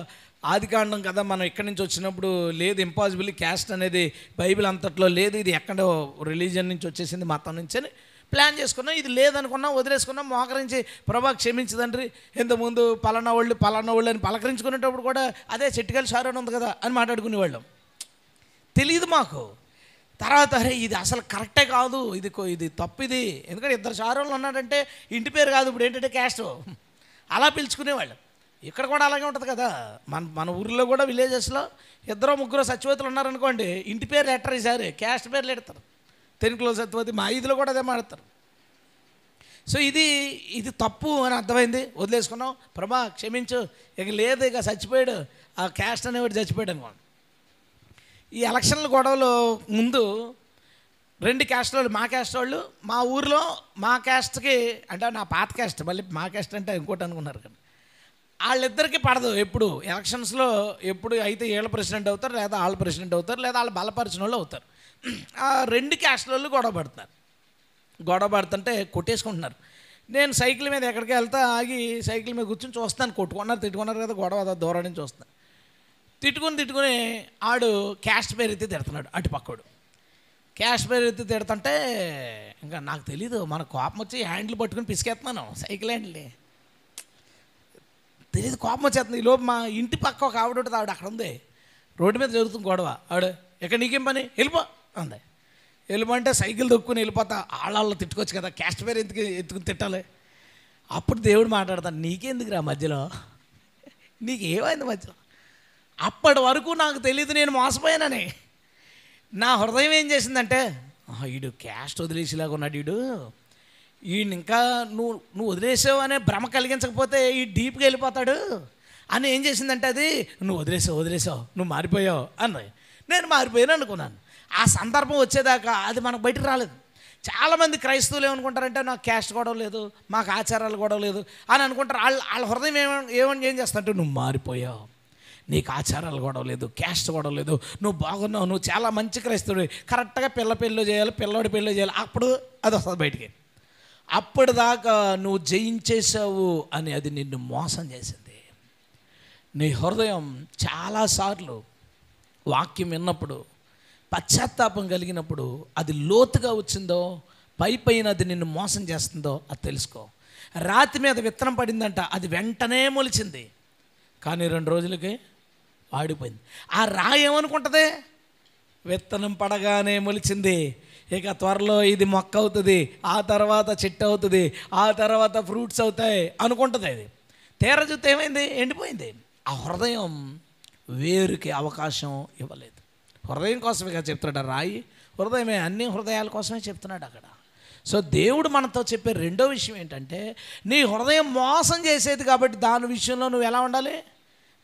ఆదికాండం కదా, మనం ఇక్కడి నుంచి వచ్చినప్పుడు లేదు, ఇంపాసిబుల్, క్యాస్ట్ అనేది బైబిల్ అంతట్లో లేదు, ఇది ఎక్కడో రిలీజియన్ నుంచి వచ్చేసింది, మతం నుంచి అని ప్లాన్ చేసుకున్నాం. ఇది లేదనుకున్నాం, వదిలేసుకున్నాం. మోకరించి ప్రభా క్షమించదండ్రి, ఇంతకుముందు పలానా వాళ్ళు అని పలకరించుకునేటప్పుడు కూడా అదే చెట్టుకల్లి షారోన్ ఉంది కదా అని మాట్లాడుకునేవాళ్ళం. తెలియదు మాకు. తర్వాత అరే ఇది అసలు కరెక్టే కాదు, ఇది తప్పిది. ఎందుకంటే 2 షారోన్లు ఉన్నాడంటే ఇంటి పేరు కాదు, ఇప్పుడు ఏంటంటే క్యాస్ట్ అలా పిలుచుకునేవాళ్ళు. ఇక్కడ కూడా అలాగే ఉంటుంది కదా. మన ఊరిలో కూడా విలేజెస్లో 2-3 సత్యవతులు ఉన్నారనుకోండి, ఇంటి పేరు లెటర్ ఈసారి క్యాస్ట్ పేర్లు పెడతారు. తెనుకులో సత్యవతి, మా ఐదులో కూడా అదే మాడతారు. సో ఇది తప్పు అని అర్థమైంది, వదిలేసుకున్నాం. ప్రభా క్షమించు, ఇక లేదు, ఇక చచ్చిపోయాడు, ఆ క్యాస్ట్ అనేవాడు చచ్చిపోయాడు అనుకోండి. ఈ ఎలక్షన్ల గొడవలు ముందు 2 క్యాస్ట్ వాళ్ళు, మా క్యాస్ట్ వాళ్ళు, మా ఊరిలో మా క్యాస్ట్కి అంటే నా పాత క్యాస్ట్, మళ్ళీ మా క్యాస్ట్ అంటే ఇంకోటి అనుకున్నారు కదా, వాళ్ళిద్దరికీ పడదు. ఎప్పుడు ఎలక్షన్స్లో ఎప్పుడు అయితే వీళ్ళ ప్రెసిడెంట్ అవుతారు, లేదా వాళ్ళ ప్రెసిడెంట్ అవుతారు, లేదా వాళ్ళు బలపరిచిన వాళ్ళు అవుతారు. ఆ 2 క్యాస్ట్ వాళ్ళు గొడవ పడుతుంటే కొట్టేసుకుంటున్నారు. నేను సైకిల్ మీద ఎక్కడికి వెళ్తా ఆగి సైకిల్ మీద కూర్చొని చూస్తాను. తిట్టుకున్నారు కదా, గొడవ దూరం నుంచి చూస్తాను. తిట్టుకుని ఆడు క్యాస్ట్ పేరు ఎత్తి తిడుతున్నాడు. అటు పక్కడు క్యాస్ట్ పేరు ఎత్తి తిడుతుంటే ఇంకా నాకు తెలీదు, మన కోపం వచ్చి హ్యాండిల్ పట్టుకుని పిసికేస్తున్నాను, సైకిల్ హ్యాండిల్ తెలియదు, కోపం వచ్చేస్తుంది. ఈలోపు మా ఇంటి పక్క ఒక ఆవిడ ఉంటుంది, ఆవిడ అక్కడ ఉంది, రోడ్డు మీద జరుగుతుంది గొడవ. ఆవిడ ఎక్కడ నీకేం పని, వెళ్ళిపో అంది. వెళ్ళిపోంటే సైకిల్ దొక్కుని వెళ్ళిపోతా. ఆళ్ళ తిట్టుకోవచ్చు కదా, క్యాస్ట్ పేరు ఎత్తుకుని తిట్టాలి. అప్పుడు దేవుడు మాట్లాడతాను, నీకెందుకు రా మధ్యలో, నీకేమైంది మధ్యలో. అప్పటి వరకు నాకు తెలియదు నేను మోసపోయానని. నా హృదయం ఏం చేసిందంటే, వీడు క్యాస్ట్ వదిలేసేలాగా ఉన్నాడు, వీడిని ఇంకా నువ్వు వదిలేసావు అనే భ్రమ కలిగించకపోతే ఈ డీప్గా వెళ్ళిపోతాడు అని ఏం చేసిందంటే, అది నువ్వు వదిలేసావు, నువ్వు మారిపోయావు అన్నది. నేను మారిపోయాను అనుకున్నాను. ఆ సందర్భం వచ్చేదాకా అది మనకు బయటకు రాలేదు. చాలామంది క్రైస్తవులు ఏమనుకుంటారంటే, నాకు క్యాస్ట్ గొడవ లేదు, మాకు ఆచారాలు గొడవ లేదు అని అనుకుంటారు. వాళ్ళ హృదయం ఏం చేస్తారంటే, నువ్వు మారిపోయావు, నీకు ఆచారాలు గొడవ లేదు, క్యాస్ట్ గొడవ లేదు, నువ్వు బాగున్నావు, నువ్వు చాలా మంచి క్రైస్తవుడు, కరెక్ట్గా పిల్లలో చేయాలి, పిల్లోడి పెళ్ళి చేయాలి, అప్పుడు అది వస్తుంది బయటికి. అప్పటిదాకా నువ్వు జయించేసావు అని అది నిన్ను మోసం చేసింది. నీ హృదయం చాలాసార్లు వాక్యం విన్నప్పుడు, పశ్చాత్తాపం కలిగినప్పుడు అది లోతుగా వచ్చిందో, పైన అది నిన్ను మోసం చేస్తుందో అది తెలుసుకో. రాతి మీద విత్తనం పడిందంట, అది వెంటనే మొలిచింది, కానీ 2 రోజులకి వాడిపోయింది. ఆ రాయి ఏమనుకుంటుంది, విత్తనం పడగానే మొలిచింది, ఇక త్వరలో ఇది మొక్క అవుతుంది, ఆ తర్వాత చెట్టు అవుతుంది, ఆ తర్వాత ఫ్రూట్స్ అవుతాయి అనుకుంటుంది. అది తీర చూస్తే ఏమైంది, ఎండిపోయింది. ఆ హృదయం వేరుకి అవకాశం ఇవ్వలేదు. హృదయం కోసమే చెప్తున్నాడు రాయి, హృదయమే, అన్ని హృదయాల కోసమే చెప్తున్నాడు అక్కడ. సో దేవుడు మనతో చెప్పే రెండో విషయం ఏంటంటే, నీ హృదయం మోసం చేసేది కాబట్టి దాని విషయంలో నువ్వు ఎలా ఉండాలి,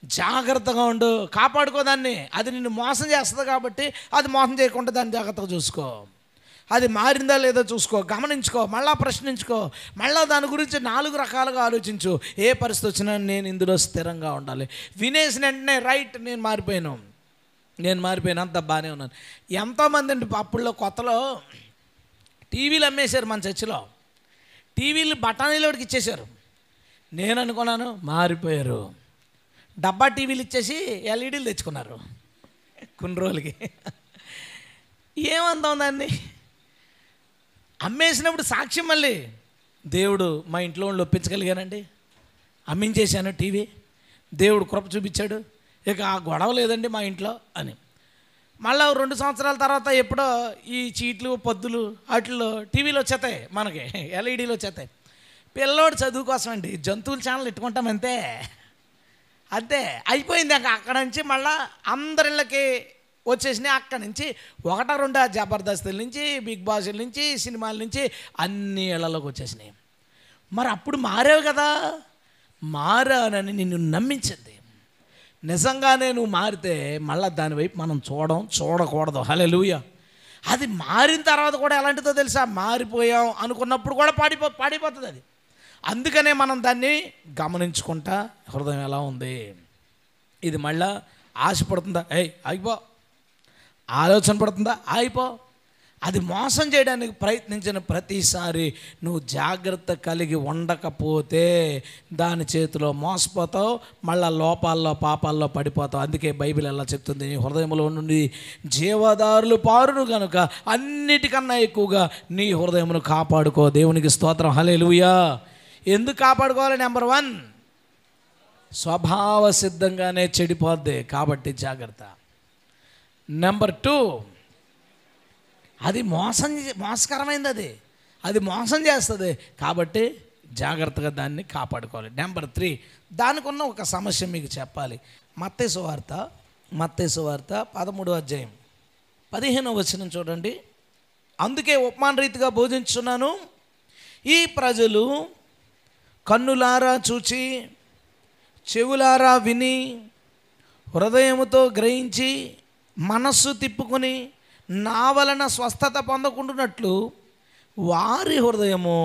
జాగ్రత్తగా ఉండు, కాపాడుకోదాన్ని. అది నిన్ను మోసం చేస్తుంది కాబట్టి అది మోసం చేయకుండా దాన్ని జాగ్రత్తగా చూసుకో. అది మారిందా లేదో చూసుకో, గమనించుకో, మళ్ళీ ప్రశ్నించుకో, మళ్ళీ దాని గురించి 4 రకాలుగా ఆలోచించు. ఏ పరిస్థితి వచ్చినా నేను ఇందులో స్థిరంగా ఉండాలి. వినేసిన వెంటనే రైట్, నేను మారిపోయాను, అంత బాగానే ఉన్నాను. ఎంతోమంది అండి అప్పుల్లో కొత్తలో టీవీలు అమ్మేశారు మన చర్చిలో, టీవీలు బఠానీలోకి ఇచ్చేశారు. నేను అనుకున్నాను మారిపోయారు, డబ్బా టీవీలు ఇచ్చేసి ఎల్ఈడీలు తెచ్చుకున్నారు కొన్ని రోజులకి. ఏమందాం దాన్ని అమ్మేసినప్పుడు సాక్ష్యం, మళ్ళీ దేవుడు మా ఇంట్లో వాళ్ళు ఒప్పించగలిగానండి, అమ్మించేశాను టీవీ, దేవుడు కృప చూపించాడు, ఇక ఆ గొడవ లేదండి మా ఇంట్లో అని. మళ్ళీ 2 సంవత్సరాల తర్వాత ఎప్పుడో ఈ చీట్లు పొద్దులు వాటిల్లో టీవీలు వచ్చేస్తాయి, మనకి ఎల్ఈడీలు వచ్చేస్తాయి. పిల్లోడు చదువు కోసం అండి జంతువుల ఛానల్ ఎట్టుకుంటాం అంతే, అంతే అయిపోయింది. అక్కడ నుంచి మళ్ళీ అందరిళ్ళకి వచ్చేసినాయి. అక్కడి నుంచి 1-2 జబర్దస్తుల నుంచి, బిగ్ బాస్ల నుంచి, సినిమాల నుంచి అన్ని ఇళ్లలోకి వచ్చేసినాయి. మరి అప్పుడు మారావు కదా, మారానని నిన్ను నమ్మించింది. నిజంగానే నువ్వు మారితే మళ్ళీ దాని వైపు మనం చూడకూడదు. హల్లెలూయా. అది మారిన తర్వాత కూడా ఎలాంటిదో తెలుసా, మారిపోయాం అనుకున్నప్పుడు కూడా పాడిపోతుంది అది. అందుకనే మనం దాన్ని గమనించుకుంటా హృదయం ఎలా ఉంది, ఇది మళ్ళా ఆశపడుతుందా, ఆగిపో, ఆలోచన పడుతుందా, ఆగిపో. అది మోసం చేయడానికి ప్రయత్నించిన ప్రతిసారి నువ్వు జాగ్రత్త కలిగి ఉండకపోతే దాని చేతిలో మోసపోతావు, మళ్ళా లోపాల్లో పాపాల్లో పడిపోతావు. అందుకే బైబిల్ ఎలా చెప్తుంది, నీ హృదయంలో నుండి జీవదారులు పారును కనుక అన్నిటికన్నా ఎక్కువగా నీ హృదయమును కాపాడుకో. దేవునికి స్తోత్రం. హల్లెలూయా. ఎందుకు కాపాడుకోవాలి? నెంబర్ 1, స్వభావ సిద్ధంగానే చెడిపోద్ది కాబట్టి జాగ్రత్త. నెంబర్ 2, అది మోసకరమైంది, అది మోసం చేస్తుంది కాబట్టి జాగ్రత్తగా దాన్ని కాపాడుకోవాలి. నెంబర్ 3, దానికి ఉన్న ఒక సమస్య మీకు చెప్పాలి. మత్తయి సువార్త 13వ అధ్యాయం 15వ వచనం చూడండి. అందుకే ఉపమాన రీతిగా బోధించున్నాను, ఈ ప్రజలు కన్నులారా చూచి, చెవులారా విని, హృదయముతో గ్రహించి, మనస్సు తిప్పుకొని నా వలన స్వస్థత పొందకుండానట్లు వారి హృదయము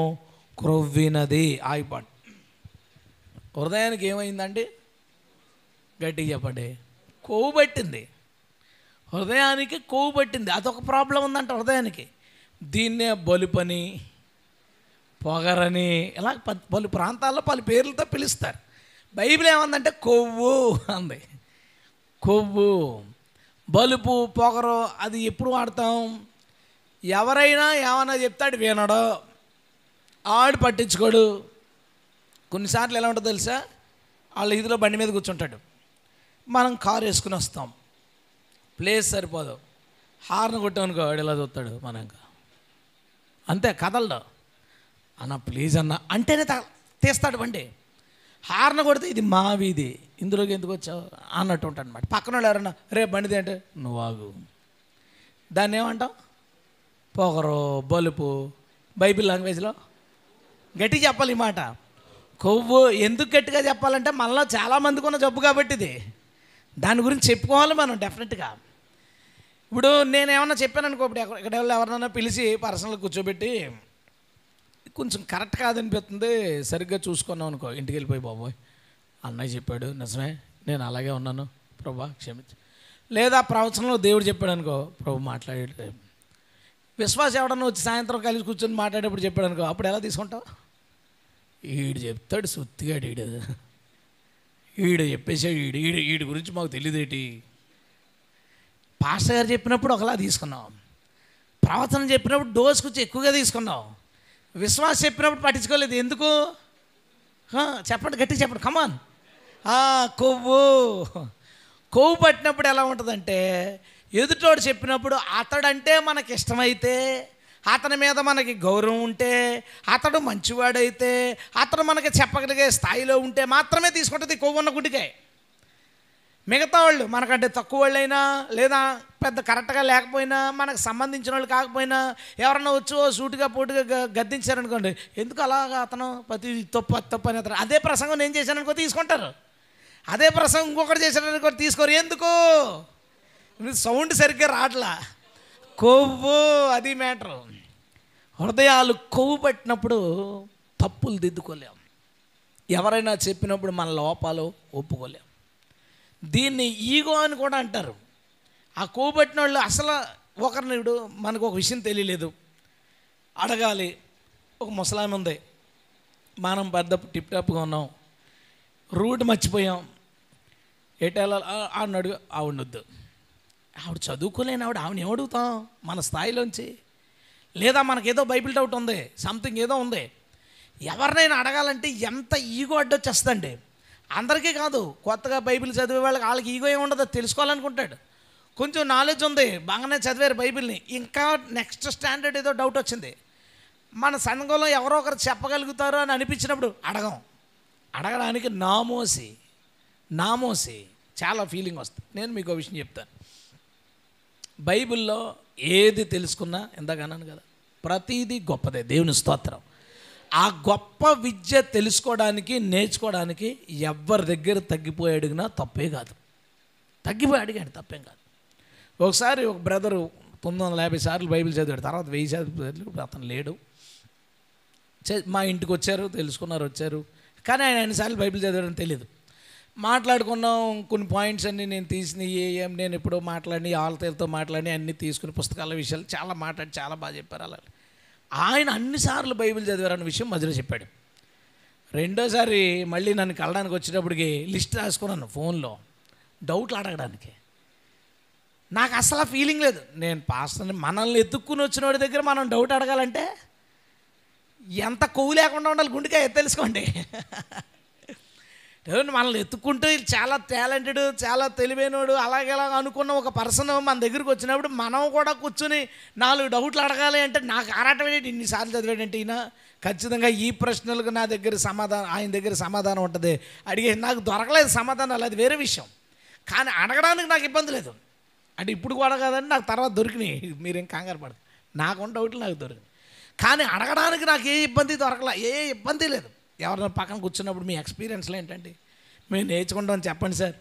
క్రొవ్వినది. ఆగిపోండి. హృదయానికి ఏమైందండి? గట్టిగా చెప్పండి. కొవ్వు పట్టింది. హృదయానికి కొవ్వు పట్టింది. అదొక ప్రాబ్లం ఉందంట హృదయానికి. దీన్నే బలుపని, పొగరని, ఇలా పలు ప్రాంతాల్లో పలు పేర్లతో పిలుస్తారు. బైబిల్ ఏమందంటే కొవ్వు అంది. కొవ్వు, బలుపు, పొగరు అది ఎప్పుడు వాడతాం? ఎవరైనా ఏమన్నా చెప్తాడు వినడు, ఆడు పట్టించుకోడు. కొన్నిసార్లు ఎలా ఉంటుందో తెలుసా, వాళ్ళ ఇదిలో బండి మీద కూర్చుంటాడు, మనం కారు వేసుకుని వస్తాం, ప్లేస్ సరిపోదు, హార్న్ కొట్టామనుకో వాడు ఇలా చూస్తాడు, మనం ఇంకా అంతే కదలడు. అన్న ప్లీజ్ అన్న అంటేనే తీస్తాడు బండి. హార్న్ కొడితే ఇది మా వీధి, ఇందులోకి ఎందుకు వచ్చావు అన్నట్టు ఉంటాడు అనమాట. పక్కన వాళ్ళు ఎవరన్నా రేపు బండిది అంటే నువ్వు ఆగు. దాన్ని ఏమంటాం? పొగరు, బలుపు. బైబిల్ లాంగ్వేజ్లో గట్టిగా చెప్పాలి ఈ మాట. కొవ్వు. ఎందుకు గట్టిగా చెప్పాలంటే మనలో చాలామందికి ఉన్న జబ్బు కాబట్టి ఇది. దాని గురించి చెప్పుకోవాలి మనం డెఫినెట్గా. ఇప్పుడు నేను ఏమన్నా చెప్పాను అనుకో, ఇప్పుడు ఇక్కడ ఎవరినైనా పిలిచి పర్సనల్ కూర్చోబెట్టి కొంచెం కరెక్ట్ కాదనిపిస్తుంది, సరిగ్గా చూసుకున్నాం అనుకో, ఇంటికి వెళ్ళిపోయి బాబోయ్ అన్నయ్య చెప్పాడు నిజమే, నేను అలాగే ఉన్నాను ప్రభా క్షమించు. లేదా ప్రవచనంలో దేవుడు చెప్పాడు అనుకో, ప్రభు మాట్లాడాడు. విశ్వాసం ఎవడన్నా వచ్చి సాయంత్రం కలిసి కూర్చొని మాట్లాడేప్పుడు చెప్పాడు అనుకో, అప్పుడు ఎలా తీసుకుంటావు? ఈడు చెప్తాడు సుత్తిగాడు, ఈడు చెప్పేసాడు, ఈడు గురించి మాకు తెలియదేటి. పాస్టర్ గారు చెప్పినప్పుడు ఒకలా తీసుకున్నాం, ప్రవచనం చెప్పినప్పుడు డోస్ కొంచెం ఎక్కువగా తీసుకున్నాం, విశ్వాసం చెప్పినప్పుడు పట్టించుకోలేదు. ఎందుకు చెప్పండి, గట్టిగా చెప్పండి, కమాన్. కొవ్వు పట్టినప్పుడు ఎలా ఉంటుందంటే, ఎదుటోడు చెప్పినప్పుడు అతడంటే మనకి ఇష్టమైతే, అతని మీద మనకి గౌరవం ఉంటే, అతడు మంచివాడైతే, అతడు మనకి చెప్పగలిగే స్థాయిలో ఉంటే మాత్రమే తీసుకుంటుంది కొవ్వు ఉన్న గుడ్డికాయ. మిగతా వాళ్ళు మనకంటే తక్కువ వాళ్ళైనా, లేదా పెద్ద కరెక్ట్గా లేకపోయినా, మనకు సంబంధించిన వాళ్ళు కాకపోయినా, ఎవరన్నా వచ్చి సూటిగా పోటుగా గద్దించారనుకోండి, ఎందుకు అలాగా అతను ప్రతి తప్పు అని అతను అదే ప్రసంగం నేను చేశాననుకో తీసుకుంటారు, అదే ప్రసంగం ఇంకొకటి చేశారనుకో తీసుకోరు. ఎందుకు? సౌండ్ సరిగ్గా రావట్లా, కొవ్వు. అది మ్యాటరు. హృదయాలు కొవ్వు పట్టినప్పుడు తప్పులు దిద్దుకోలేం, ఎవరైనా చెప్పినప్పుడు మన లోపాలు ఒప్పుకోలేం. దీన్ని ఈగో అని కూడా అంటారు. ఆ కొవ్వు పట్టిన వాళ్ళు అసలు ఒకరిని, మనకు ఒక విషయం తెలియలేదు, అడగాలి. ఒక ముసలామె ఉంది, మనం పెద్ద టిప్ టాప్గా ఉన్నాం, రూట్ మర్చిపోయాం, ఎటెళ్ళ ఆవిడని అడుగు, ఆవిడనొద్దు, ఆవిడ చదువుకోలేని ఆవిడని ఏమడుగుతాం మన స్థాయిలోంచి? లేదా మనకేదో బైబిల్ డౌట్ ఉంది, సంథింగ్ ఏదో ఉంది, ఎవరినైనా అడగాలంటే ఎంత ఈగో అడ్డొచ్చేస్తుందండి. అందరికీ కాదు, కొత్తగా బైబిల్ చదివే వాళ్ళకి ఈగో ఏముండదో తెలుసుకోవాలనుకుంటాడు. కొంచెం నాలెడ్జ్ ఉంది, బాగానే చదివారు బైబిల్ని, ఇంకా నెక్స్ట్ స్టాండర్డ్ ఏదో డౌట్ వచ్చింది, మన సంఘంలో ఎవరో ఒకరు చెప్పగలుగుతారు అని అనిపించినప్పుడు అడగడానికి నామోసి చాలా ఫీలింగ్ వస్తుంది. నేను మీకు ఒక విషయం చెప్తాను. బైబిల్లో ఏది తెలుసుకున్నా ఇందాక అన్నాను కదా, ప్రతిదీ గొప్పదే, దేవుని స్తోత్రం. ఆ గొప్ప విద్య తెలుసుకోవడానికి నేర్చుకోవడానికి ఎవరి దగ్గర తగ్గిపోయి అడిగినా తప్పే కాదు. తగ్గిపోయి అడిగాడు తప్పేం కాదు. ఒకసారి ఒక బ్రదరు 950 సార్లు బైబిల్ చదివాడు, తర్వాత 1000 సార్లు అతను లేడు. మా ఇంటికి వచ్చారు, తెలుసుకున్నారు, వచ్చారు, కానీ ఆయన ఎన్నిసార్లు బైబిల్ చదివాడని తెలియదు. మాట్లాడుకున్నాం, కొన్ని పాయింట్స్ అన్నీ నేను తీసినవి, నేను ఎప్పుడో మాట్లాడి ఆలతీలతో మాట్లాడి అన్నీ తీసుకుని పుస్తకాల విషయాలు చాలా మాట్లాడి చాలా బాగా చెప్పారు. అలా ఆయన అన్నిసార్లు బైబిల్ చదివారన్న విషయం మధ్యలో చెప్పాడు. రెండోసారి మళ్ళీ నన్ను కలడానికి వచ్చేటప్పటికి లిస్ట్ రాసుకున్నాను ఫోన్లో, డౌట్లు అడగడానికి. నాకు అసలు ఫీలింగ్ లేదు. నేను పాస్టర్ని, మనల్ని ఎత్తుక్కుని వచ్చిన వాడి దగ్గర మనం డౌట్ అడగాలంటే ఎంత కొవ్వు లేకుండా ఉండాలి గుండెకాయ, తెలుసుకోండి. మనల్ని ఎత్తుక్కుంటూ చాలా టాలెంటెడ్, చాలా తెలివైనడు అలాగేలా అనుకున్న ఒక పర్సన్ మన దగ్గరికి వచ్చినప్పుడు మనం కూడా కూర్చుని 4 డౌట్లు అడగాలి అంటే నాకు ఆరాటం ఏంటి, ఇన్నిసార్లు చదివాడంటే ఈయన ఖచ్చితంగా ఈ ప్రశ్నలకు నా దగ్గర సమాధానం, ఆయన దగ్గర సమాధానం ఉంటుంది. అడిగే నాకు దొరకలేదు సమాధానాలు, అది వేరే విషయం. కానీ అడగడానికి నాకు ఇబ్బంది లేదు. అంటే ఇప్పుడు కూడా కాదండి, నాకు తర్వాత దొరికినాయి, మీరేం కంగారు పడదు, నాకున్న డౌట్లు నాకు దొరికినాయి. కానీ అడగడానికి నాకు ఏ ఇబ్బంది దొరకలే, ఏ ఇబ్బంది లేదు. ఎవరైనా పక్కన కూర్చున్నప్పుడు మీ ఎక్స్పీరియన్స్లో ఏంటండి, మేము నేర్చుకుంటామని చెప్పండి సార్.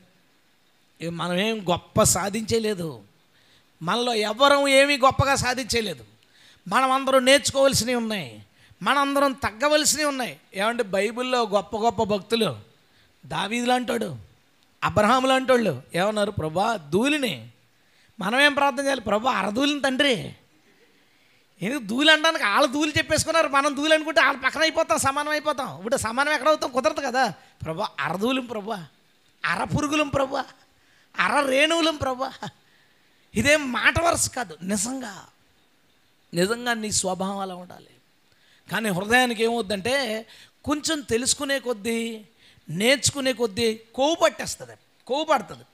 మనమేం గొప్ప సాధించలేదు, మనలో ఎవరం ఏమీ గొప్పగా సాధించలేదు. మనమందరం నేర్చుకోవాల్సినవి ఉన్నాయి, మనందరం తగ్గవలసినవి ఉన్నాయి. ఏమంటే బైబిల్లో గొప్ప గొప్ప భక్తులు, దావీదు లాంటోడు, అబ్రహాము లాంటోళ్ళు ఏమన్నారు, ప్రభా ధూళిని, మనమేం ప్రార్థన చేయాలి, ప్రభా అరధూళిని తండ్రి. ఎందుకు ధూళి అనడానికి వాళ్ళు ధూళి చెప్పేసుకున్నారు, మనం ధూళి అనుకుంటే వాళ్ళు పక్కన అయిపోతాం, సమానం అయిపోతాం. ఇప్పుడు సమానం ఎక్కడ అవుతాం, కుదరదు కదా. ప్రభా అరధూళం, ప్రభా అరపురుగులం, ప్రభా అర రేణువులం, ప్రభా. ఇదేం మాట వరుస కాదు, నిజంగా నీ స్వభావం అలా ఉండాలి. కానీ హృదయానికి ఏమవుద్దంటే కొంచెం తెలుసుకునే కొద్దీ, నేర్చుకునే కొద్దీ కొవ్వు పడుతుంది.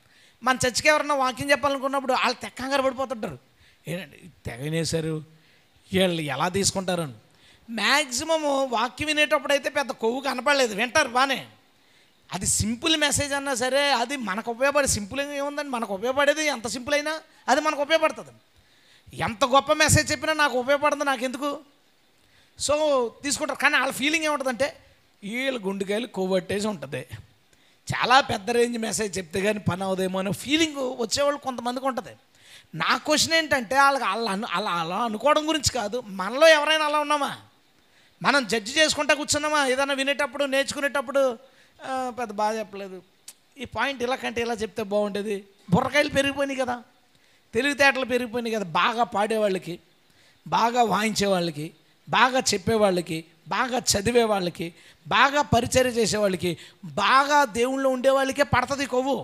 మన చర్చికి ఎవరన్నా వాక్యం చెప్పాలనుకున్నప్పుడు వాళ్ళు కంగారు పడిపోతుంటారు. ఏంటంటే తెగనేశారు, వీళ్ళు ఎలా తీసుకుంటారని. మ్యాక్సిమము వాక్యం వినేటప్పుడు అయితే పెద్ద కొవ్వు కనపడలేదు, వింటారు బాగానే. అది సింపుల్ మెసేజ్ అన్నా సరే, అది మనకు ఉపయోగపడే, సింపుల్ ఏముందండి, మనకు ఉపయోగపడేది ఎంత సింపుల్ అయినా అది మనకు ఉపయోగపడుతుంది. ఎంత గొప్ప మెసేజ్ చెప్పినా నాకు ఉపయోగపడుతుంది, నాకు ఎందుకు, సో తీసుకుంటారు. కానీ వాళ్ళ ఫీలింగ్ ఏముంటుందంటే వీళ్ళు గుండెకాయలు కొవ్వట్టేసి ఉంటుంది, చాలా పెద్ద రేంజ్ మెసేజ్ చెప్తే కానీ పని అవుదేమో అనే ఫీలింగ్ వచ్చేవాళ్ళు కొంతమందికి ఉంటుంది. నా క్వశ్చన్ ఏంటంటే వాళ్ళకి అలా అనుకోవడం గురించి కాదు, మనలో ఎవరైనా అలా ఉన్నామా, మనం జడ్జి చేసుకుంటా కూర్చున్నామా, ఏదైనా వినేటప్పుడు నేర్చుకునేటప్పుడు పెద్ద బాగా చెప్పలేదు, ఈ పాయింట్ ఇలా కంటే ఇలా చెప్తే బాగుండేది. బుర్రకాయలు పెరిగిపోయినాయి కదా, తెలివితేటలు పెరిగిపోయినాయి కదా. బాగా పాడేవాళ్ళకి, బాగా వాయించేవాళ్ళకి, బాగా చెప్పేవాళ్ళకి, బాగా చదివేవాళ్ళకి, బాగా పరిచర్య చేసేవాళ్ళకి, బాగా దేవుళ్ళు ఉండేవాళ్ళకే పడుతుంది కొవ్వు.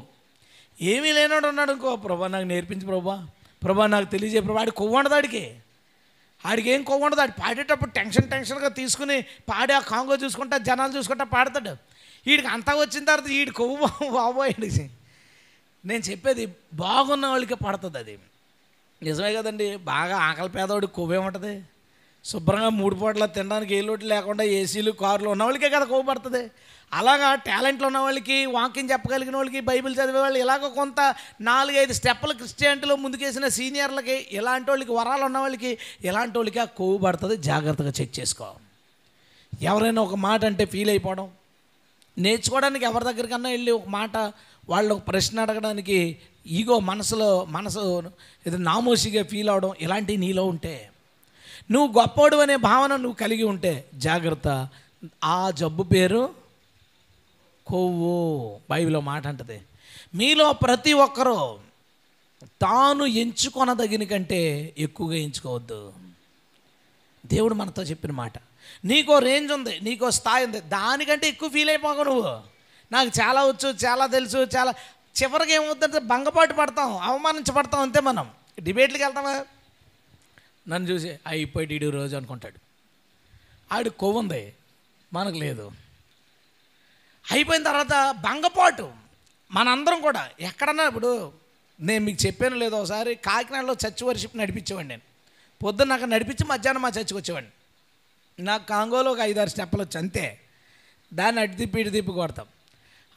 ఏమీ లేనాడు ఉన్నాడు ఇంకో, ప్రభా నాకు నేర్పించి, ప్రభా నాకు తెలియజే, ప్రభా ఆడికి కొవ్వు ఉండదు, ఆడికి ఏం కొవ్వు ఉండదు. ఆడి పాడేటప్పుడు టెన్షన్గా తీసుకుని పాడి ఆ కాంగో చూసుకుంటా, జనాలు చూసుకుంటా పాడతాడు. వీడికి అంతా వచ్చిన తర్వాత వీడి కొవ్వు బాబోయేడికి. నేను చెప్పేది బాగున్న వాళ్ళకే పడుతుంది, అది నిజమే కదండి. బాగా ఆకలి పేదవాడికి కొవ్వు ఏముంటుంది, శుభ్రంగా 3 పూటలా తినడానికి ఏ లోటు లేకుండా ఏసీలు కార్లు ఉన్న వాళ్ళకే కదా కొవ్వు పడుతుంది. అలాగా టాలెంట్లు ఉన్న వాళ్ళకి, వాక్యం చెప్పగలిగిన వాళ్ళకి, బైబిల్ చదివే వాళ్ళు, ఇలాగ కొంత 4-5 స్టెప్పులు క్రిస్టియానిటీలో ముందుకేసిన సీనియర్లకి, ఇలాంటి వాళ్ళకి, వరాలు ఉన్న వాళ్ళకి, ఇలాంటి వాళ్ళకి ఆ కొవ్వు పడుతుంది. జాగ్రత్తగా చెక్ చేసుకో. ఎవరైనా ఒక మాట అంటే ఫీల్ అయిపోవడం, నేర్చుకోవడానికి ఎవరి దగ్గరికన్నా వెళ్ళి ఒక మాట, వాళ్ళు ఒక ప్రశ్న అడగడానికి ఈగో, మనసు ఇది నామోషిగా ఫీల్ అవడం, ఇలాంటివి నీలో ఉంటే, నువ్వు గొప్పోడు అనే భావన నువ్వు కలిగి ఉంటే జాగ్రత్త. ఆ జబ్బు పేరు కొవ్వు. బైబిల్లో మాట అంటది, మీలో ప్రతి ఒక్కరూ తాను ఎంచుకొనదగిన కంటే ఎక్కువగా ఎంచుకోవద్దు. దేవుడు మనతో చెప్పిన మాట. నీకో రేంజ్ ఉంది, నీకో స్థాయి ఉంది, దానికంటే ఎక్కువ ఫీల్ అయిపోక నువ్వు. నాకు చాలా వచ్చు, చాలా తెలుసు, చాలా, చివరికి ఏమవుతుందంటే భంగపాటు పడతాం, అవమానించబడతాం. అంతే. మనం డిబేట్లకు వెళ్తామా, నన్ను చూసి అయిపోయి రోజు అనుకుంటాడు. ఆడు కొవ్వు ఉంది, మనకు లేదు. అయిపోయిన తర్వాత భంగపాటు మనందరం కూడా ఎక్కడన్నా, ఇప్పుడు నేను మీకు చెప్పాను లేదో, ఒకసారి కాకినాడలో చర్చ్ వర్షిప్ నడిపించేవాడిని నేను. పొద్దున్న అక్కడ నడిపించి మధ్యాహ్నం మా చర్చికి వచ్చేవాడిని. నాకు కాంగోలో ఒక 5-6 స్టెప్పులు వచ్చి అంతే. దాన్ని అటు తిప్పి ఇటు తిప్పి కొడతాం.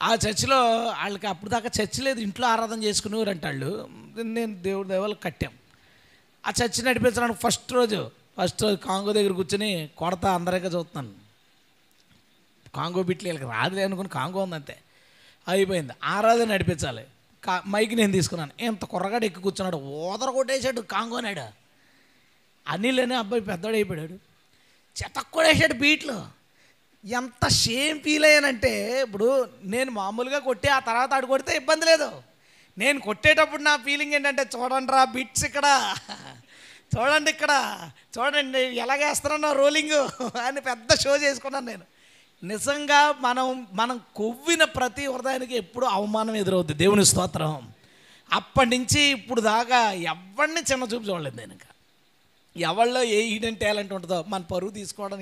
ఆ చర్చిలో వాళ్ళకి అప్పుడు దాకా చర్చ్ లేదు, ఇంట్లో ఆరాధన చేసుకునేవారు అంటే వాళ్ళు. నేను దేవుడి దేవాలకు కట్టాం. ఆ చర్చి నడిపించడానికి ఫస్ట్ రోజు కాంగో దగ్గర కూర్చొని కొడతా అందరికీ చూస్తున్నాను. కాంగో బిట్లు వీళ్ళకి రాదులే అనుకుని కాంగో ఉందంతే. అయిపోయింది. ఆరాధన నడిపించాలి. మైక్ నేను తీసుకున్నాను. ఎంత కుర్రగాడు ఎక్కి కూర్చున్నాడు, ఓదర కొట్టేశాడు కాంగోనాడు. అనిల్ అనే అబ్బాయి పెద్దవాడు అయిపోయాడు, చెతక్ కొట్టేశాడు బీట్లు. ఎంత షేమ్ ఫీల్ అయ్యానంటే, ఇప్పుడు నేను మామూలుగా కొట్టి ఆ తర్వాత ఆడు కొడితే ఇబ్బంది లేదు. నేను కొట్టేటప్పుడు నా ఫీలింగ్ ఏంటంటే, చూడండి రా బిట్స్ ఇక్కడ, చూడండి ఇక్కడ, చూడండి ఎలాగేస్తున్నానో రోలింగ్ అని పెద్ద షో చేసుకున్నాను నేను. నిజంగా మనం కొవ్విన ప్రతి హృదయానికి ఎప్పుడు అవమానం ఎదురవుద్ది. దేవుని స్తోత్రం. అప్పటి నుంచి ఇప్పుడు దాకా ఎవరిని చిన్న చూపు చూడలేదు నేను. ఇంకా ఎవరిలో ఏ ఈడెన్ టాలెంట్ ఉంటుందో మన పరువు తీసుకోవడం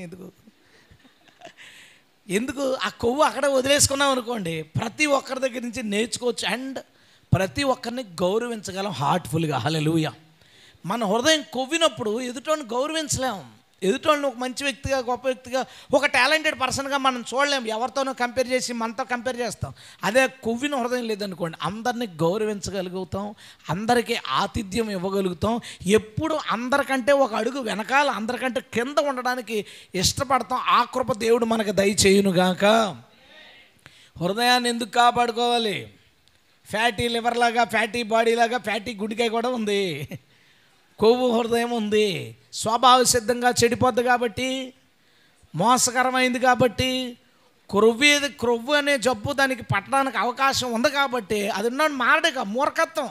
ఎందుకు ఆ కొవ్వు అక్కడ వదిలేసుకున్నాం అనుకోండి, ప్రతి ఒక్కరి దగ్గర నుంచి నేర్చుకోవచ్చు అండ్ ప్రతి ఒక్కరిని గౌరవించగలం హార్ట్ఫుల్గా. హల్లెలూయా. మన హృదయం కొవ్వినప్పుడు ఎదుటోని గౌరవించలేం. ఎదుటోళ్ళని ఒక మంచి వ్యక్తిగా, గొప్ప వ్యక్తిగా, ఒక టాలెంటెడ్ పర్సన్గా మనం చూడలేము. ఎవరితోనో కంపేర్ చేసి మనతో కంపేర్ చేస్తాం. అదే కొవ్విన హృదయం లేదనుకోండి, అందరినీ గౌరవించగలుగుతాం, అందరికీ ఆతిథ్యం ఇవ్వగలుగుతాం. ఎప్పుడు అందరికంటే ఒక అడుగు వెనకాల, అందరికంటే కింద ఉండడానికి ఇష్టపడతాం. ఆ కృప దేవుడు మనకు దయచేయునుగాక. హృదయాన్ని ఎందుకు కాపాడుకోవాలి? ఫ్యాటీ లివర్ లాగా, ఫ్యాటీ బాడీ లాగా ఫ్యాటీ గుండెకాయ కూడా ఉంది. కొవ్వు హృదయం ఉంది. స్వభావ సిద్ధంగా చెడిపోద్ది కాబట్టి, మోసకరమైంది కాబట్టి, క్రొవ్వు అనే జబ్బు దానికి పట్టడానికి అవకాశం ఉంది కాబట్టి, అది ఉన్నాడు మారడుగా మూర్ఖత్వం.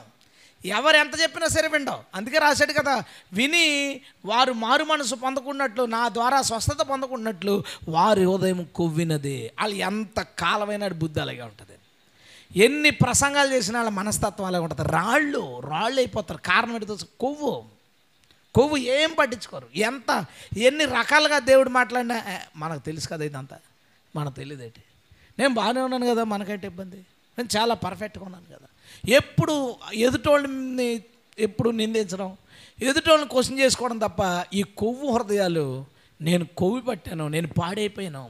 ఎవరు ఎంత చెప్పినా సరే విండవు. అందుకే రాశాడు కదా, విని వారు మారు మనసు పొందకున్నట్లు, నా ద్వారా స్వస్థత పొందకున్నట్లు వారి హృదయం కొవ్వినది. వాళ్ళు ఎంత కాలమైన బుద్ధి అలాగే ఉంటుంది. ఎన్ని ప్రసంగాలు చేసినా వాళ్ళ మనస్తత్వం అలాగే ఉంటుంది. రాళ్ళు అయిపోతారు. కారణం ఏంటో కొవ్వు ఏం పట్టించుకోరు. ఎన్ని రకాలుగా దేవుడు మాట్లాడినా మనకు తెలుసు కదా, ఇదంతా మనకు తెలియదేంటి. నేను బాగానే ఉన్నాను కదా, మనకంటే ఇబ్బంది, నేను చాలా పర్ఫెక్ట్గా ఉన్నాను కదా. ఎప్పుడు ఎదుటోళ్ళని నిందించడం, ఎదుటోళ్ళని క్వశ్చన్ చేసుకోవడం తప్ప ఈ కొవ్వు హృదయాలు, నేను కొవ్వు పట్టాను, నేను పాడైపోయాను,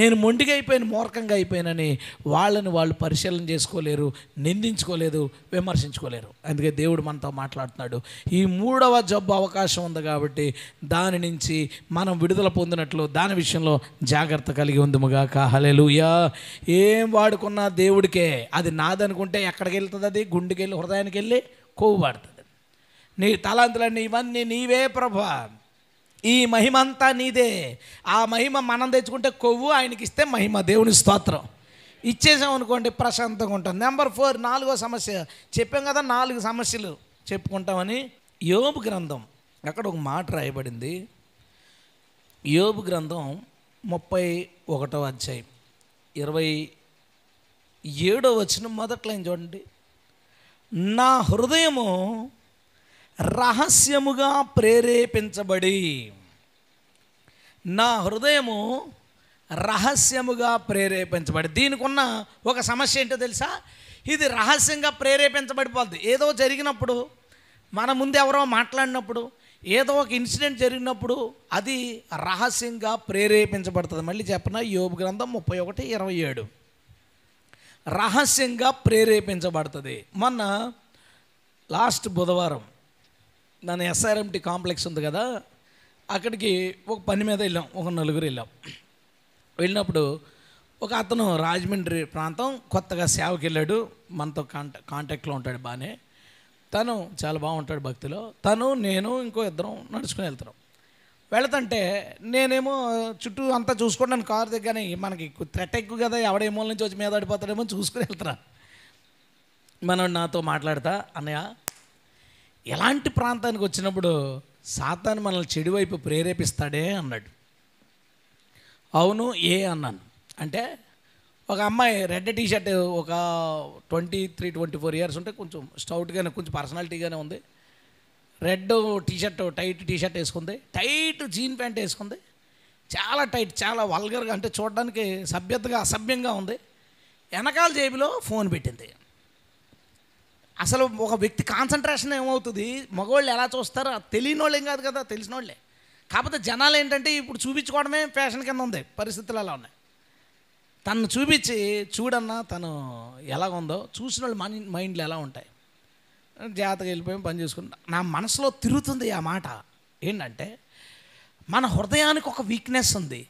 నేను మొండిగా అయిపోయాను, మూర్ఖంగా అయిపోయానని వాళ్ళని వాళ్ళు పరిశీలన చేసుకోలేరు, నిందించుకోలేదు, విమర్శించుకోలేరు. అందుకే దేవుడు మనతో మాట్లాడుతున్నాడు. ఈ 3వ జబ్బు అవకాశం ఉంది కాబట్టి దాని నుంచి మనం విడుదల పొందినట్లు దాని విషయంలో జాగ్రత్త కలిగి ఉందుముగాక. హల్లెలూయా. ఏం వాడుకున్నా దేవుడికే. అది నాదనుకుంటే ఎక్కడికి వెళ్తుంది? అది గుండెకి వెళ్ళి, హృదయానికి వెళ్ళి కొవ్వు పడుతుంది. నీ తలాంతులన్నీ ఇవన్నీ నీవే ప్రభువా, ఈ మహిమ అంతా నీదే. ఆ మహిమ మనం తెచ్చుకుంటే కొవ్వు, ఆయనకి ఇస్తే మహిమ. దేవుని స్తోత్రం. ఇచ్చేసాం అనుకోండి ప్రశాంతంగా ఉంటుంది. నెంబర్ 4, 4వ సమస్య చెప్పాం కదా, 4 సమస్యలు చెప్పుకుంటామని. యోబు గ్రంథం, అక్కడ ఒక మాట రాయబడింది. యోబు గ్రంథం 31వ అధ్యాయం 27వ వచనం మొదటి లైన్ చూడండి. నా హృదయము రహస్యముగా ప్రేరేపించబడి, నా హృదయము రహస్యముగా ప్రేరేపించబడి. దీనికి ఉన్న ఒక సమస్య ఏంటో తెలుసా? ఇది రహస్యంగా ప్రేరేపించబడిపోద్ది. ఏదో జరిగినప్పుడు, మన ముందు ఎవరో మాట్లాడినప్పుడు, ఏదో ఒక ఇన్సిడెంట్ జరిగినప్పుడు అది రహస్యంగా ప్రేరేపించబడుతుంది. మళ్ళీ చెప్పనా, యోబు గ్రంథం 31:27 రహస్యంగా ప్రేరేపించబడుతుంది. మొన్న లాస్ట్ బుధవారం నన్ను SRMT కాంప్లెక్స్ ఉంది కదా, అక్కడికి ఒక పని మీద వెళ్ళాం. ఒక 4 వెళ్ళాం. వెళ్ళినప్పుడు ఒక అతను రాజమండ్రి ప్రాంతం కొత్తగా సేవకి వెళ్ళాడు. మనతో కాంటాక్ట్లో ఉంటాడు బాగానే. తను చాలా బాగుంటాడు భక్తిలో. తను, నేను, ఇంకో ఇద్దరం నడుచుకుని వెళ్తున్నాం. వెళుతుంటే నేనేమో చుట్టూ అంతా చూసుకోవడానికి కారు దగ్గరనే, మనకి థ్రెట్ ఎక్కువ కదా, ఎవడే మూల నుంచి వచ్చి మీద పడిపోతాడేమో చూసుకుని వెళ్తున్నా. మనం నాతో మాట్లాడతా, అన్నయ్య ఎలాంటి ప్రాంతానికి వచ్చినప్పుడు సాతాను మనల్ని చెడు వైపు ప్రేరేపిస్తాడే అన్నాడు. అవును, అన్నాను. అంటే ఒక అమ్మాయి రెడ్ టీషర్ట్, ఒక 23-24 ఇయర్స్ ఉంటే, కొంచెం స్టౌట్గానే, కొంచెం పర్సనాలిటీగానే ఉంది. రెడ్ టీషర్ట్, టైట్ టీషర్ట్ వేసుకుంది, టైట్ జీన్ ప్యాంట్ వేసుకుంది. చాలా టైట్, చాలా వల్గర్గా, అంటే చూడడానికి సభ్యతగా అసభ్యంగా ఉంది. వెనకాల జేబులో ఫోన్ పెట్టింది. అసలు ఒక వ్యక్తి కాన్సన్ట్రేషన్ ఏమవుతుంది, మగవాళ్ళు ఎలా చూస్తారో తెలియని వాళ్ళు ఏం కాదు కదా, తెలిసిన వాళ్ళే. కాకపోతే జనాలు ఏంటంటే ఇప్పుడు చూపించుకోవడమే ఫ్యాషన్ కింద ఉంది, పరిస్థితులు ఎలా ఉన్నాయి. తను చూపించి చూడన్నా తను ఎలా ఉందో చూసిన వాళ్ళు మైండ్లు ఎలా ఉంటాయి. జాగ్రత్తగా వెళ్ళిపోయి పని చేసుకుంటా. నా మనసులో తిరుగుతుంది ఆ మాట ఏంటంటే, మన హృదయానికి ఒక వీక్నెస్ ఉంది.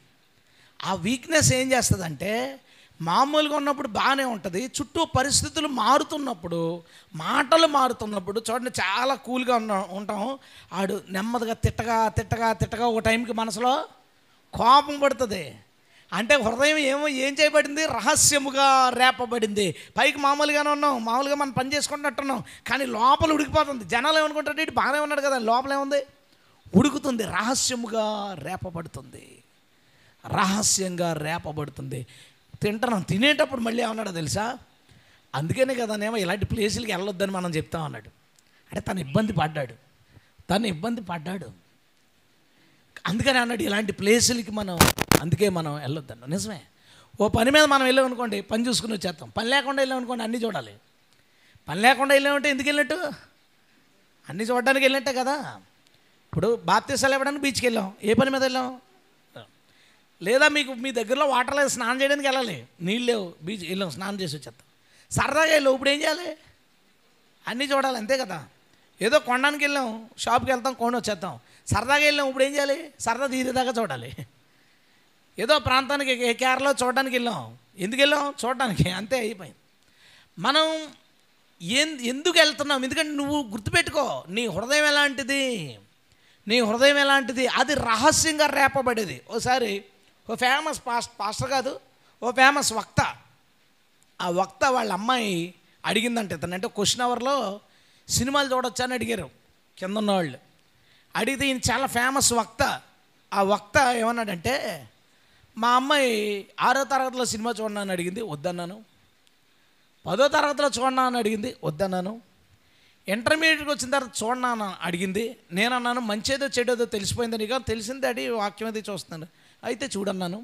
ఆ వీక్నెస్ ఏం చేస్తుందంటే, మామూలుగా ఉన్నప్పుడు బాగానే ఉంటుంది, చుట్టూ పరిస్థితులు మారుతున్నప్పుడు, మాటలు మారుతున్నప్పుడు చూడండి చాలా కూల్గా ఉంటాం. ఆడు నెమ్మదిగా తిట్టగా ఒక టైంకి మనసులో కోపం పడుతుంది. అంటే హృదయం ఏం చేయబడింది, రహస్యముగా రేపబడింది. పైకి మామూలుగానే ఉన్నాం, మామూలుగా మనం పని చేసుకుంటున్నట్టున్నాం, కానీ లోపల ఉడికిపోతుంది. జనాలు ఏమనుకుంటారు, ఇటు బాగానే ఉన్నాడు కదా, లోపల ఏముంది, ఉడుకుతుంది. రహస్యముగా రేపబడుతుంది, రహస్యంగా రేపబడుతుంది. తినేటప్పుడు మళ్ళీ ఏమన్నాడో తెలుసా, అందుకనే కదా నేమో ఇలాంటి ప్లేసులకి వెళ్ళొద్దని మనం చెప్తాం అన్నాడు. అంటే తను ఇబ్బంది పడ్డాడు, అందుకని అన్నాడు ఇలాంటి ప్లేసులకి అందుకే మనం వెళ్ళొద్దన్నాం. నిజమే. ఓ పని మీద మనం వెళ్ళామనుకోండి, పని చూసుకుని వచ్చేస్తాం. పని లేకుండా వెళ్ళామనుకోండి, అన్నీ చూడాలి. పని లేకుండా వెళ్ళామంటే ఎందుకు వెళ్ళినట్టు, అన్నీ చూడడానికి వెళ్ళినట్టే కదా. ఇప్పుడు బాప్తీసాలు ఇవ్వడానికి బీచ్కి వెళ్ళాం, ఏ పని మీద వెళ్ళాం? లేదా మీ దగ్గరలో వాటర్ లేదు, స్నానం చేయడానికి వెళ్ళాలి, నీళ్ళు లేవు, బీచ్ వెళ్ళాం, స్నానం చేసి వచ్చేస్తాం. సరదాగా వెళ్ళాం, ఇప్పుడు ఏం చేయాలి, అన్నీ చూడాలి, అంతే కదా. ఏదో కొనడానికి వెళ్ళాం, షాప్కి వెళ్తాం, కొని వచ్చేస్తాం. సరదాగా వెళ్ళాం, ఇప్పుడు ఏం చేయాలి, సరదా తీరేదాకా చూడాలి. ఏదో ప్రాంతానికి కేరళ చూడడానికి వెళ్ళాం, ఎందుకు వెళ్ళాం, చూడడానికి, అంతే అయిపోయింది. మనం ఎందుకు వెళ్తున్నాం, ఎందుకంటే నువ్వు గుర్తుపెట్టుకో, నీ హృదయం ఎలాంటిది, అది రహస్యంగా రేపబడేది. ఓసారి ఓ ఫేమస్ పాస్టర్ కాదు, ఓ ఫేమస్ వక్త, ఆ వక్త వాళ్ళ అమ్మాయి అడిగిందంటే ఇతనంటే క్వశ్చన్ అవర్లో సినిమాలు చూడొచ్చా అని అడిగారు కింద ఉన్నవాళ్ళు. అడిగితే ఈయన చాలా ఫేమస్ వక్త. ఆ వక్త ఏమన్నాడంటే, మా అమ్మాయి 6వ తరగతిలో సినిమా చూడనా అని అడిగింది, వద్దన్నాను. 10వ తరగతిలో చూడనా అని అడిగింది, వద్దన్నాను. ఇంటర్మీడియట్కి వచ్చిన తర్వాత చూడనా అని అడిగింది, నేనన్నాను మంచేదో చెడేదో తెలిసిపోయింది నీకు, తెలిసింది అడి వాక్యం అది చూస్తున్నాను, అయితే చూడన్నాను.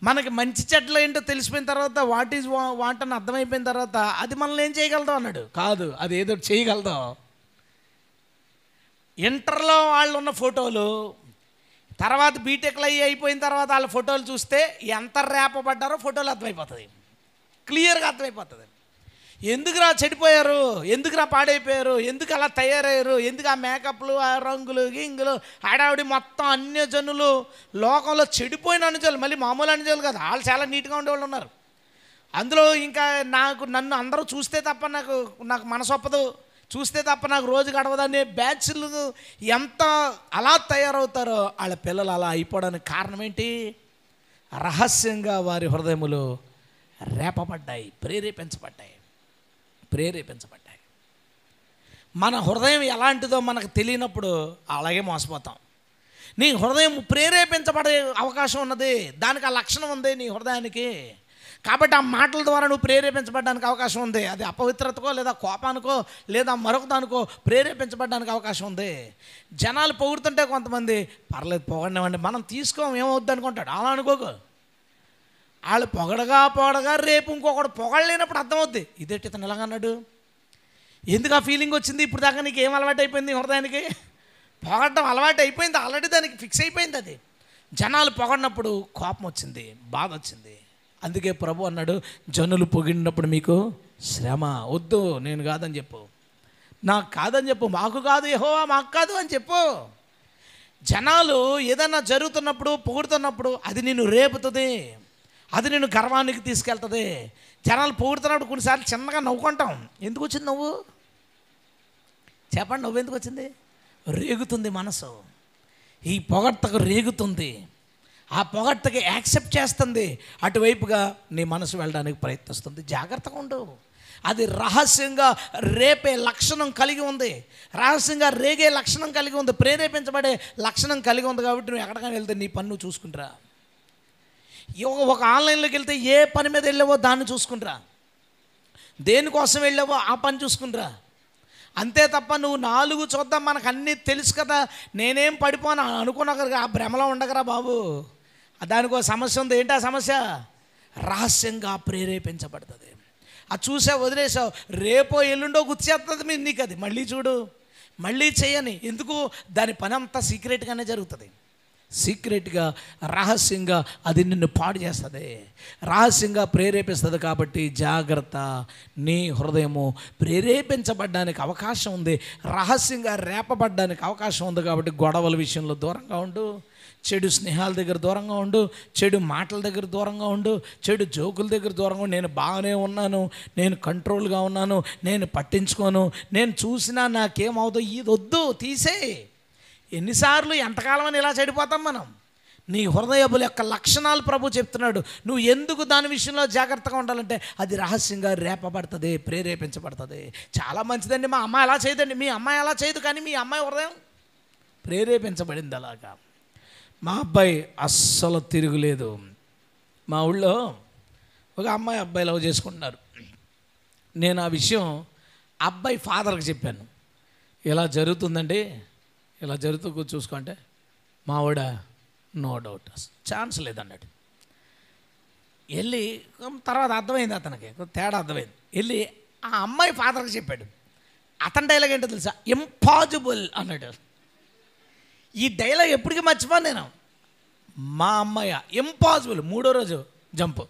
మనకి మంచి చెడ్డలు ఏంటో తెలిసిపోయిన తర్వాత వాట్ ఈజ్ వాట్ అని అర్థమైపోయిన తర్వాత అది మనల్ని ఏం చేయగలదు అన్నాడు. కాదు, అది ఏదో చేయగలదు. ఇంటర్లో వాళ్ళు ఉన్న ఫోటోలు, తర్వాత బీటెక్లు అయిపోయిన తర్వాత వాళ్ళ ఫోటోలు చూస్తే ఎంత రేపబడ్డారో ఫోటోలు అర్థమైపోతుంది, క్లియర్గా అర్థమైపోతుంది. ఎందుకురా చెడిపోయారు, ఎందుకురా పాడైపోయారు, ఎందుకు అలా తయారయ్యారు, ఎందుకు ఆ మేకప్లు, ఆ రంగులు గింగులు హడావిడి మొత్తం అన్యజనులు, లోకంలో చెడిపోయిన అనుజనులు, మళ్ళీ మామూలు అనుజనులు కాదు, వాళ్ళు చాలా నీట్గా ఉండేవాళ్ళు ఉన్నారు. అందులో ఇంకా నన్ను అందరూ చూస్తే తప్ప నాకు మనసు ఒప్పదు, చూస్తే తప్ప నాకు రోజు గడవదనే బ్యాచ్లు ఎంత అలా తయారవుతారో వాళ్ళ పిల్లలు అలా అయిపోవడానికి కారణం ఏంటి, రహస్యంగా వారి హృదయములు రేపబడ్డాయి, ప్రేరేపించబడ్డాయి. మన హృదయం ఎలాంటిదో మనకు తెలియనప్పుడు అలాగే మోసపోతాం. నీ హృదయం ప్రేరేపించబడే అవకాశం ఉన్నది, దానికి ఆ లక్షణం ఉంది నీ హృదయానికి. కాబట్టి ఆ మాటల ద్వారా నువ్వు ప్రేరేపించబడడానికి అవకాశం ఉంది. అది అపవిత్రతకో లేదా కోపానికో లేదా మరొక దానికో ప్రేరేపించబడడానికి అవకాశం ఉంది. జనాలు పొగుడుతుంటే కొంతమంది పర్లేదు పొగడనివ్వండి, మనం తీసుకోం, ఏమవుద్ది అనుకుంటాడు. అలా అనుకోకు. వాళ్ళు పొగడగా రేపు ఇంకొకటి పొగడలేనప్పుడు అర్థమవుద్ది, ఇదేంటి ఇతను ఎలాగన్నాడు, ఎందుకు ఆ ఫీలింగ్ వచ్చింది, ఇప్పుడు దాకా నీకు ఏం అలవాటు అయిపోయింది, హృదయానికి పొగడడం అలవాటు అయిపోయింది, ఆల్రెడీ దానికి ఫిక్స్ అయిపోయింది. అది జనాలు పొగడినప్పుడు కోపం వచ్చింది, బాధ వచ్చింది. అందుకే ప్రభు అన్నాడు, జనులు పొగిడినప్పుడు మీకు శ్రమ వద్దు, నేను కాదని చెప్పు, నాకు కాదని చెప్పు, మాకు కాదు యెహోవా మాకు కాదు అని చెప్పు. జనాలు ఏదైనా జరుగుతున్నప్పుడు పొగుడుతున్నప్పుడు అది నిన్ను రేపుతుంది, అది నేను గర్వానికి తీసుకెళ్తుంది. జనాలు పొగుడుతున్నప్పుడు కొన్నిసార్లు చిన్నగా నవ్వుకుంటాం. ఎందుకు వచ్చింది నవ్వు, చెప్పండి, నవ్వు ఎందుకు వచ్చింది? రేగుతుంది మనసు, ఈ పొగడ్తకు రేగుతుంది, ఆ పొగడ్తకి యాక్సెప్ట్ చేస్తుంది, అటువైపుగా నీ మనసు వెళ్ళడానికి ప్రయత్నిస్తుంది. జాగ్రత్తగా ఉండు. అది రహస్యంగా రేపే లక్షణం కలిగి ఉంది, రహస్యంగా రేగే లక్షణం కలిగి ఉంది, ప్రేరేపించబడే లక్షణం కలిగి ఉంది. కాబట్టి నువ్వు ఎక్కడికైనా వెళ్తే నీ పని నువ్వు చూసుకుంటారా. ఒక ఆన్లైన్లోకి వెళ్తే ఏ పని మీద వెళ్ళావో దాన్ని చూసుకుంటారా, దేనికోసం వెళ్ళావో ఆ పని చూసుకుంటారా. అంతే తప్ప నువ్వు 4 చూద్దాం మనకు అన్నీ తెలుసు కదా, నేనేం పడిపోను అనుకున్నా ఆ భ్రమలో ఉండగరా బాబు. దానికి ఒక సమస్య ఉంది. ఏంటి ఆ సమస్య? రహస్యంగా ప్రేరేపించబడుతుంది. అది చూసావు, వదిలేసావు, రేపో ఎల్లుండో గుర్చేస్తుంది మీరు నీకు. అది మళ్ళీ చూడు, మళ్ళీ చేయని. ఎందుకు? దాని పని అంతా సీక్రెట్గానే జరుగుతుంది. సీక్రెట్గా, రహస్యంగా అది నిన్ను పాడు చేస్తుంది, రహస్యంగా ప్రేరేపిస్తుంది. కాబట్టి జాగ్రత్త. నీ హృదయము ప్రేరేపించబడ్డానికి అవకాశం ఉంది, రహస్యంగా రేపబడ్డానికి అవకాశం ఉంది. కాబట్టి గొడవల విషయంలో దూరంగా ఉండు, చెడు స్నేహాల దగ్గర దూరంగా ఉండు, చెడు మాటల దగ్గర దూరంగా ఉండు, చెడు జోకుల దగ్గర దూరంగా ఉండు. నేను బాగానే ఉన్నాను, నేను కంట్రోల్గా ఉన్నాను, నేను పట్టించుకోను, నేను చూసినా నాకేమవుతుందో, ఇది వద్దు, తీసేయి. ఎన్నిసార్లు ఎంతకాలం అని ఇలా చెడిపోతాం మనం. నీ హృదయముల యొక్క లక్షణాలు ప్రభు చెప్తున్నాడు. నువ్వు ఎందుకు దాని విషయంలో జాగ్రత్తగా ఉండాలంటే అది రహస్యంగా రేపబడుతుంది, ప్రేరేపించబడుతుంది. చాలా మంచిదండి, మా అమ్మాయి అలా చేయదండి. మీ అమ్మాయి అలా చేయదు, కానీ మీ అమ్మాయి హృదయం ప్రేరేపించబడింది అలాగా. మా అబ్బాయి అస్సలు తిరుగులేదు. మా ఊళ్ళో ఒక అమ్మాయి అబ్బాయి లవ్ చేసుకుంటున్నారు. నేను ఆ విషయం అబ్బాయి ఫాదర్కి చెప్పాను. ఇలా జరుగుతుందండి, ఇలా జరుగుతూ చూసుకుంటే మావాడ నో డౌట్ ఛాన్స్ లేదన్నాడు. వెళ్ళి తర్వాత అర్థమైంది, అతనికి తేడా అర్థమైంది. వెళ్ళి ఆ అమ్మాయి ఫాదర్కి చెప్పాడు. అతని డైలాగ్ ఏంటో తెలుసా? ఇంపాసిబుల్ అన్నాడు. ఈ డైలాగ్ ఎప్పటికీ మర్చిపోను నేను. మా అమ్మాయి ఇంపాసిబుల్. 3వ రోజు జంపు,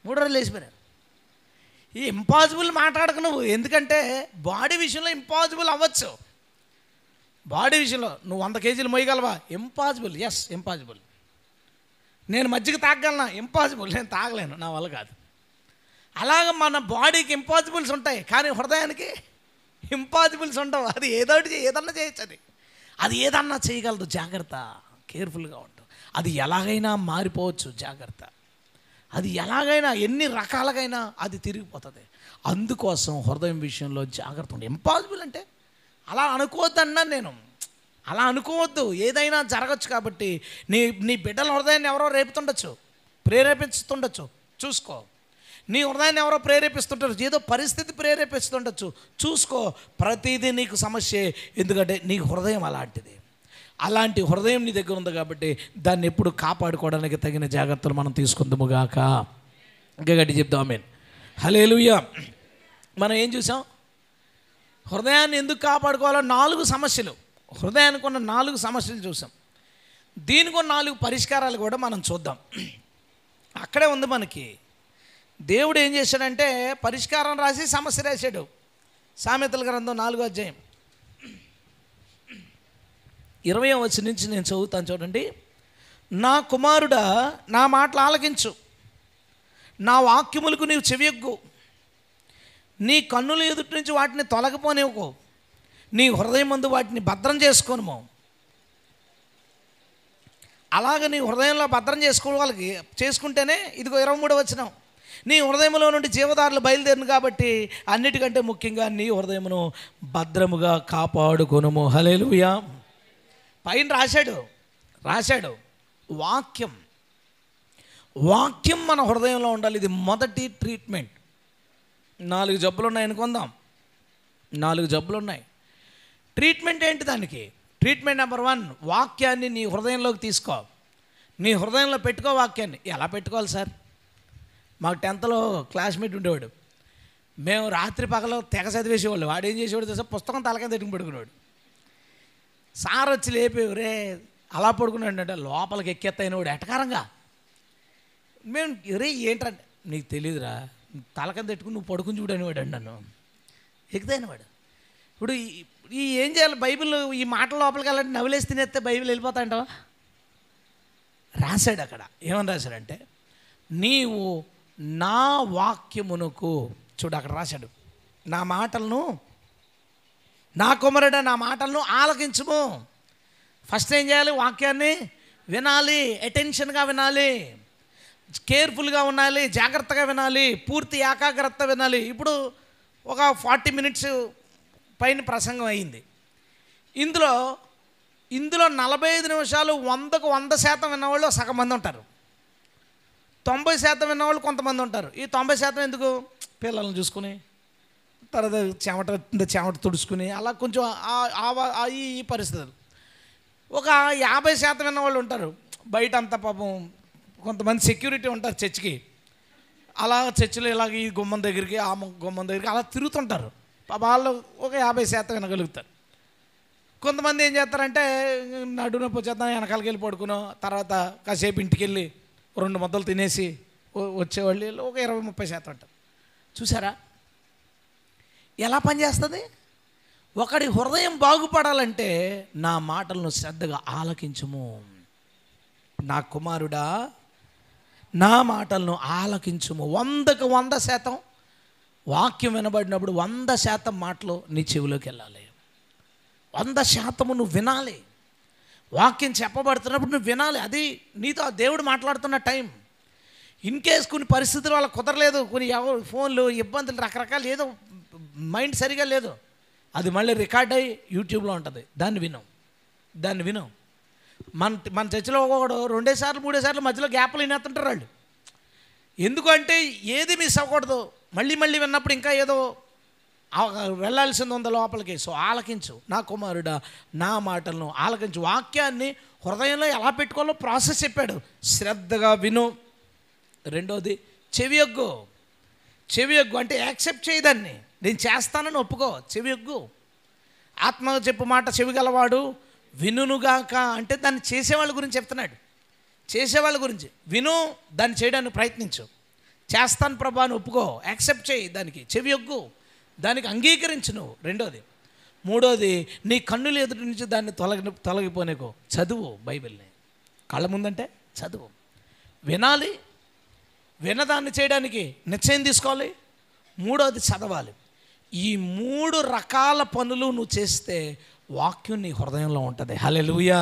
3వ రోజు లేచిపోయాను. ఈ ఇంపాసిబుల్ మాట్లాడకు నువ్వు. ఎందుకంటే బాడీ విషయంలో ఇంపాసిబుల్ అవ్వచ్చు. బాడీ విషయంలో నువ్వు 100 కేజీలు మోయగలవా? ఇంపాసిబుల్. Yes, impossible. నేను మజ్జిగ తాగగలనా? ఇంపాసిబుల్. నేను తాగలేను, నా వల్ల కాదు. అలాగ మన బాడీకి ఇంపాసిబుల్స్ ఉంటాయి, కానీ హృదయానికి ఇంపాసిబుల్స్ ఉండవు. అది ఏదన్నా చేయొచ్చు, అది ఏదన్నా చేయగలదు. జాగ్రత్త, కేర్ఫుల్గా ఉంటావు. అది ఎలాగైనా మారిపోవచ్చు, జాగ్రత్త. అది ఎలాగైనా, ఎన్ని రకాలుగైనా అది తిరిగిపోతుంది. అందుకోసం హృదయం విషయంలో జాగ్రత్త ఉండి. ఇంపాసిబుల్ అంటే అలా అనుకోవద్దు అన్నాను నేను. అలా అనుకోవద్దు, ఏదైనా జరగచ్చు. కాబట్టి నీ బిడ్డల హృదయాన్ని ఎవరో రేపుతుండొచ్చు, ప్రేరేపిస్తుండొచ్చు, చూసుకో. నీ హృదయాన్ని ఎవరో ప్రేరేపిస్తుంటారు, ఏదో పరిస్థితి ప్రేరేపిస్తుండొచ్చు, చూసుకో. ప్రతిదీ నీకు సమస్యే, ఎందుకంటే నీ హృదయం అలాంటిది. అలాంటి హృదయం నీ దగ్గర ఉంది కాబట్టి దాన్ని ఎప్పుడు కాపాడుకోవడానికి తగిన జాగ్రత్తలు మనం తీసుకుందాముగాక. ఇంకా గట్టి చెప్తాం ఆమేన్. హల్లెలూయా. మనం ఏం చూసాం? హృదయాన్ని ఎందుకు కాపాడుకోవాలో 4 సమస్యలు, హృదయానికి ఉన్న 4 సమస్యలు చూసాం. దీనికి ఉన్న 4 పరిష్కారాలు కూడా మనం చూద్దాం. అక్కడే ఉంది మనకి. దేవుడు ఏం చేశాడంటే పరిష్కారం రాసి సమస్య రాశాడు. సామెతల గ్రంథం 4వ అధ్యాయం 20వ వచనం నుంచి నేను చదువుతాను, చూడండి. నా కుమారుడా, నా మాటలు ఆలకించు, నా వాక్యములకు నీవు చెవియొగ్గు. నీ కన్నుల ఎదుటి నుంచి వాటిని తొలగిపోనివ్వకు, నీ హృదయం ముందు వాటిని భద్రం చేసుకోను. అలాగ నీ హృదయంలో భద్రం చేసుకుంటేనే ఇదిగో 23వ వచనం, నీ హృదయంలో నుండి జీవదారులు బయలుదేరును. కాబట్టి అన్నిటికంటే ముఖ్యంగా నీ హృదయమును భద్రముగా కాపాడుకొనుము. హల్లెలూయా. పైన రాశాడు వాక్యం మన హృదయంలో ఉండాలి. ఇది మొదటి ట్రీట్మెంట్. 4 జబ్బులు ఉన్నాయి అనుకుందాం, 4 జబ్బులు ఉన్నాయి. ట్రీట్మెంట్ ఏంటి దానికి? ట్రీట్మెంట్ నెంబర్ 1, వాక్యాన్ని నీ హృదయంలోకి తీసుకో, నీ హృదయంలో పెట్టుకో. వాక్యాన్ని ఎలా పెట్టుకోవాలి సార్? మాకు 10th క్లాస్మేట్ ఉండేవాడు. మేము రాత్రి పగలు తెగ చదివేసేవాళ్ళు. వాడు ఏం చేసేవాడు తెలుసా? పుస్తకం తలకాయ తిట్టుకుని పడుకునేవాడు. సార్ వచ్చి లేపి, రే అలా పడుకున్నాడు అంటే లోపలికి ఎక్కేత్తైన వాడు ఎటకారంగా. మేము రే ఏంటంటే, నీకు తెలియదురా, తలకాయ తిట్టుకుని నువ్వు పడుకుని చూడనివాడు అండి నన్ను. ఎక్కితైన వాడు. ఇప్పుడు ఈ ఏం చేయాలి? బైబిల్ ఈ మాటల లోపలికి వెళ్ళాలంటే నవ్వులేసి తినేస్తే బైబిల్ వెళ్ళిపోతాయంటావా? రాశాడు అక్కడ. ఏమని రాశాడంటే, నీవు నా వాక్యమునకు, చూడు అక్కడ రాశాడు, నా మాటలను, నా కుమారుడా నా మాటలను ఆలకించుము. ఫస్ట్ ఏం చేయాలి? వాక్యాన్ని వినాలి, అటెన్షన్గా వినాలి, కేర్ఫుల్గా ఉండాలి, జాగ్రత్తగా వినాలి, పూర్తి ఏకాగ్రత వినాలి. ఇప్పుడు ఒక 40 minutes పైన ప్రసంగం అయింది. ఇందులో 45 నిమిషాలు 100కు 100% విన్నవాళ్ళు సగం మంది ఉంటారు, 90% విన్నవాళ్ళు కొంతమంది ఉంటారు. ఈ 90% ఎందుకు? పిల్లల్ని చూసుకుని, తర్వాత చెమట తుడుచుకుని అలా కొంచెం ఈ పరిస్థితులు. ఒక 50% విన్న వాళ్ళు ఉంటారు. బయట అంతా పాపం కొంతమంది సెక్యూరిటీ ఉంటారు చర్చికి. అలా చర్చిలో ఇలాగ ఈ గుమ్మం దగ్గరికి ఆ గుమ్మం దగ్గరికి అలా తిరుగుతుంటారు. వాళ్ళు ఒక 50% వినగలుగుతారు. కొంతమంది ఏం చేస్తారంటే నడునొప్పి వచ్చేద్దాం వెనకాలకి వెళ్ళి పడుకునో, తర్వాత కాసేపు ఇంటికి వెళ్ళి 2 ముద్దలు తినేసి వచ్చేవాళ్ళు ఒక 20-30% ఉంటారు. చూసారా ఎలా పనిచేస్తుంది? ఒకడి హృదయం బాగుపడాలంటే నా మాటలను శ్రద్ధగా ఆలకించుము. నా కుమారుడా నా మాటలను ఆలకించుము. 100కు 100% వాక్యం వినబడినప్పుడు 100% మాటలు నీ చెవిలోకి వెళ్ళాలి. 100% నువ్వు వినాలి. వాక్యం చెప్పబడుతున్నప్పుడు నువ్వు వినాలి. అది నీతో దేవుడు మాట్లాడుతున్న టైం. ఇన్కేస్ కొన్ని పరిస్థితులు వాళ్ళకి కుదరలేదు, కొన్ని ఎవరు ఫోన్లు ఇబ్బందులు రకరకాలు, ఏదో మైండ్ సరిగా లేదు, అది మళ్ళీ రికార్డ్ అయ్యి యూట్యూబ్లో ఉంటుంది. దాన్ని విను. మన చర్చిలో ఒకడు 2 సార్లు 3 సార్లు మధ్యలో గ్యాప్లు వినేస్తుంటారు వాళ్ళు. ఎందుకంటే ఏది మిస్ అవ్వకూడదు. మళ్ళీ విన్నప్పుడు ఇంకా ఏదో వెళ్ళాల్సింది ఉంది లోపలికి. సో ఆలకించు నా కుమారుడా నా మాటలను ఆలకించు. వాక్యాన్ని హృదయంలో ఎలా పెట్టుకోవాలో ప్రాసెస్ చెప్పాడు. శ్రద్ధగా విను. రెండోది చెవియొగ్గు అంటే యాక్సెప్ట్ చేయదాన్ని. నేను చేస్తానని ఒప్పుకో. చెవియొగ్గు. ఆత్మ చెప్పు మాట చెవిగలవాడు వినుగాక అంటే దాన్ని చేసేవాళ్ళ గురించి చెప్తున్నాడు. చేసేవాళ్ళ గురించి విను, దాన్ని చేయడానికి ప్రయత్నించు. చేస్తాను ప్రభా అని ఒప్పుకో, యాక్సెప్ట్ చేయి, దానికి చెవియొగ్గు, దానికి అంగీకరించు నువ్వు. రెండోది. మూడోది నీ కన్నుల ఎదుటి నుంచి దాన్ని తొలగిపోనేకో. చదువు బైబిల్ని. కళ్ళ ముందంటే చదువు. వినాలి, వినదాన్ని చేయడానికి నిశ్చయం తీసుకోవాలి. మూడోది చదవాలి. ఈ 3 రకాల పనులు నువ్వు చేస్తే వాక్యం నీ హృదయంలో ఉంటుంది. హల్లెలూయా.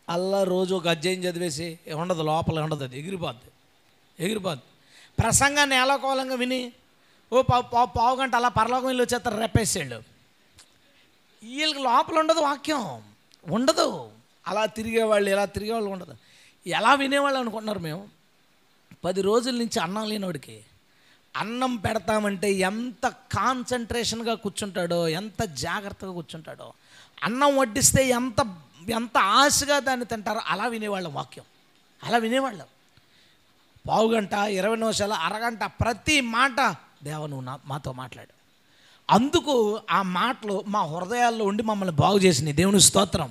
అల్లా రోజు ఒక అధ్యాయం చదివేసి ఉండదు, లోపల ఉండదు, అది ఎగిరిపోద్ది. ప్రసంగాన్ని ఏలాకోలంగా విని పావు గంట అలా పరలోకం వెళ్ళి వచ్చేస్తారు రెప్పేసేళ్ళు. వీళ్ళకి లోపల ఉండదు, వాక్యం ఉండదు. అలా తిరిగేవాళ్ళు ఉండదు. ఎలా వినేవాళ్ళు అనుకుంటున్నారు? మేము 10 రోజుల నుంచి అన్నం లేనివాడికి అన్నం పెడతామంటే ఎంత కాన్సన్ట్రేషన్గా కూర్చుంటాడో, ఎంత జాగ్రత్తగా కూర్చుంటాడో, అన్నం వడ్డిస్తే ఎంత ఆశగా దాన్ని తింటారో అలా వినేవాళ్ళం వాక్యం. అలా వినేవాళ్ళం. పావు గంట, 20 నిమిషాలు, అరగంట ప్రతి మాట దేవా నువ్వు మాతో మాట్లాడు. అందుకు ఆ మాటలు మా హృదయాల్లో ఉండి మమ్మల్ని బాగు చేసినాయి. దేవుని స్తోత్రం.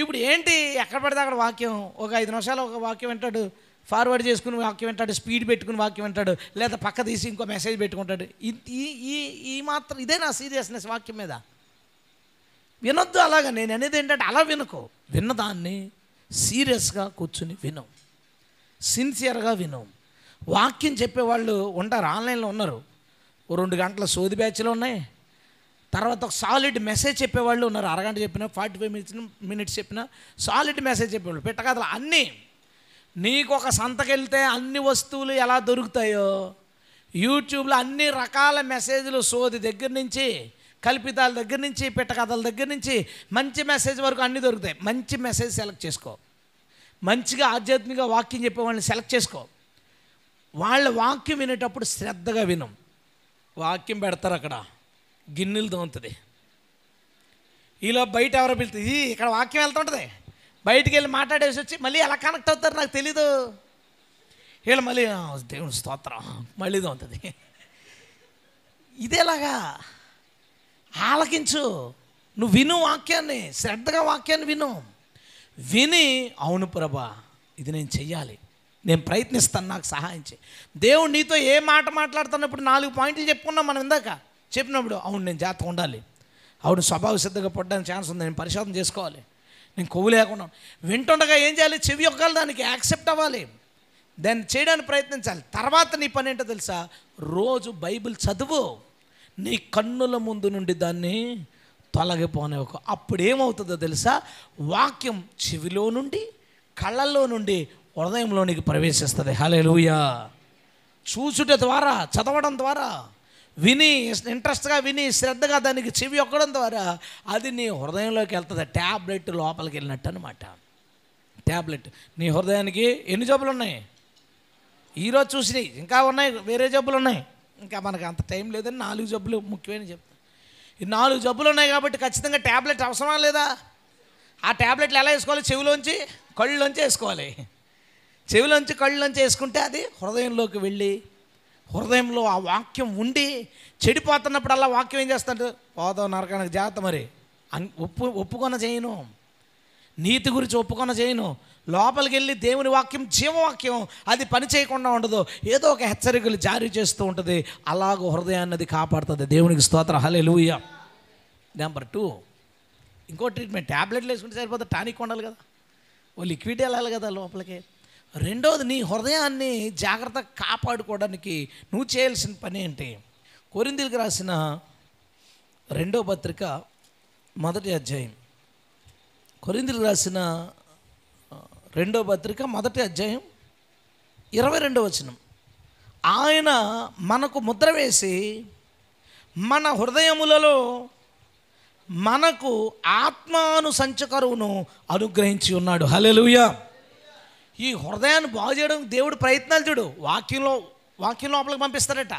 ఇప్పుడు ఏంటి, ఎక్కడ పడితే అక్కడ వాక్యం. ఒక 5 నిమిషాలు ఒక వాక్యం వింటాడు, ఫార్వర్డ్ చేసుకుని వాక్యం వింటాడు, స్పీడ్ పెట్టుకుని వాక్యం వింటాడు, లేదా పక్క తీసి ఇంకో మెసేజ్ పెట్టుకుంటాడు. ఈ మాత్రం ఇదే నా సీరియస్నెస్ వాక్యం మీద. వినొద్దు అలాగా. నేను అనేది ఏంటంటే అలా వినుకో. విన్నదాన్ని సీరియస్గా కూర్చుని విను, సిన్సియర్గా విను. వాక్యం చెప్పేవాళ్ళు ఉంటారు, ఆన్లైన్లో ఉన్నారు. 2 గంటల సోది బ్యాచ్లు ఉన్నాయి. తర్వాత ఒక సాలిడ్ మెసేజ్ చెప్పేవాళ్ళు ఉన్నారు. అరగంట చెప్పినా 45 మినిట్స్ చెప్పినా సాలిడ్ మెసేజ్ చెప్పేవాళ్ళు. పెట్టకథలు అన్నీ. నీకు ఒక సంతకెళ్తే అన్ని వస్తువులు ఎలా దొరుకుతాయో యూట్యూబ్లో అన్ని రకాల మెసేజ్లు, సోది దగ్గర నుంచి, కల్పితాల దగ్గర నుంచి, పెట్టకథల దగ్గర నుంచి మంచి మెసేజ్ వరకు అన్నీ దొరుకుతాయి. మంచి మెసేజ్ సెలెక్ట్ చేసుకో. మంచిగా ఆధ్యాత్మిక వాక్యం చెప్పే వాళ్ళని సెలెక్ట్ చేసుకో. వాళ్ళ వాక్యం వినేటప్పుడు శ్రద్ధగా విను. వాక్యం పెడతారు, అక్కడ గిన్నెలు తోముతుంది. ఈలో బయట ఎవరో పిలుతుంది, ఇక్కడ వాక్యం వెళ్తుంటుంది. బయటికి వెళ్ళి మాట్లాడేసి వచ్చి మళ్ళీ ఎలా కనెక్ట్ అవుతారు నాకు తెలీదు. వీళ్ళు మళ్ళీ దేవుని స్తోత్రం మళ్ళీ తోముతుంది. ఇదేలాగా ఆలకించు. నువ్వు విను వాక్యాన్ని, శ్రద్ధగా వాక్యాన్ని విని అవును ప్రభా ఇది నేను చెయ్యాలి, నేను ప్రయత్నిస్తాను, నాకు సహాయం చేయి. దేవుడు నీతో ఏ మాట మాట్లాడుతున్నప్పుడు 4 పాయింట్లు చెప్పుకున్నాం మనం ఇందాక. చెప్పినప్పుడు అవును నేను జాగ్రత్తగా ఉండాలి, అవును స్వభావ సిద్ధంగా పడడానికి ఛాన్స్ ఉంది, నేను పరిశోధన చేసుకోవాలి, నేను కొవ్వు లేకుండా. వింటుండగా ఏం చేయాలి? చెవి ఒక్కాలి, దానికి యాక్సెప్ట్ అవ్వాలి, దాన్ని చేయడానికి ప్రయత్నించాలి. తర్వాత నీ పని ఏంటో తెలుసా? రోజు బైబిల్ చదువు. నీ కన్నుల ముందు నుండి దాన్ని తొలగిపోనివ్వకు. అప్పుడు ఏమవుతుందో తెలుసా? వాక్యం చెవిలో నుండి, కళ్ళల్లో నుండి హృదయంలోనికి ప్రవేశిస్తుంది. హల్లెలూయా. చూచుట ద్వారా, చదవడం ద్వారా, విని ఇంట్రెస్ట్గా విని శ్రద్ధగా దానికి చెవి ఒక్కడం ద్వారా అది నీ హృదయంలోకి వెళ్తుంది. ట్యాబ్లెట్ లోపలికి వెళ్ళినట్టు అనమాట. ట్యాబ్లెట్. నీ హృదయానికి ఎన్ని జబ్బులు ఉన్నాయి? ఈరోజు చూసినాయి, ఇంకా ఉన్నాయి, వేరే జబ్బులు ఉన్నాయి. ఇంకా మనకు అంత టైం లేదని 4 జబ్బులు ముఖ్యమైన చెప్తాను. ఈ 4 జబ్బులు ఉన్నాయి కాబట్టి ఖచ్చితంగా ట్యాబ్లెట్ అవసరమా లేదా? ఆ ట్యాబ్లెట్లు ఎలా వేసుకోవాలి? చెవిలోంచి కళ్ళలోంచి వేసుకోవాలి. చెవిలోంచి కళ్ళలోంచి వేసుకుంటే అది హృదయంలోకి వెళ్ళి హృదయంలో ఆ వాక్యం ఉండి చెడిపోతున్నప్పుడల్లా వాక్యం ఏం చేస్తాడు? పోతావు నరకానికి జాగ్రత్త. మరి ఒప్పుకొన చేయను, నీతి గురించి ఒప్పుకొన చేయను. లోపలికి వెళ్ళి దేవుని వాక్యం జీవవాక్యం అది పని చేయకుండా ఉండదు, ఏదో ఒక హెచ్చరికలు జారీ చేస్తూ ఉంటుంది. అలాగో హృదయాన్ని అది కాపాడుతుంది. దేవునికి స్తోత్రం, హల్లెలూయా. నెంబర్ 2, ఇంకో ట్రీట్మెంట్. ట్యాబ్లెట్లు వేసుకుంటే సరిపోతుంది, టానిక్ ఉండాలి కదా, ఓ లిక్విడ్ వెళ్ళాలి కదా లోపలికి. రెండోది, నీ హృదయాన్ని జాగ్రత్తగా కాపాడుకోవడానికి నువ్వు చేయాల్సిన పని ఏంటి? కొరింథీయులకు రాసిన 2వ పత్రిక 1వ అధ్యాయం. కొరింథీయులకు రాసిన 2వ పత్రిక 1వ అధ్యాయం 22వ వచనం. ఆయన మనకు ముద్ర వేసి మన హృదయములలో మనకు ఆత్మానుసంచకరువును అనుగ్రహించి ఉన్నాడు. హల్లెలూయా. ఈ హృదయాన్ని బాగు చేయడం దేవుడు ప్రయత్నాలు చూడు, వాక్యం లోపలికి పంపిస్తాడట.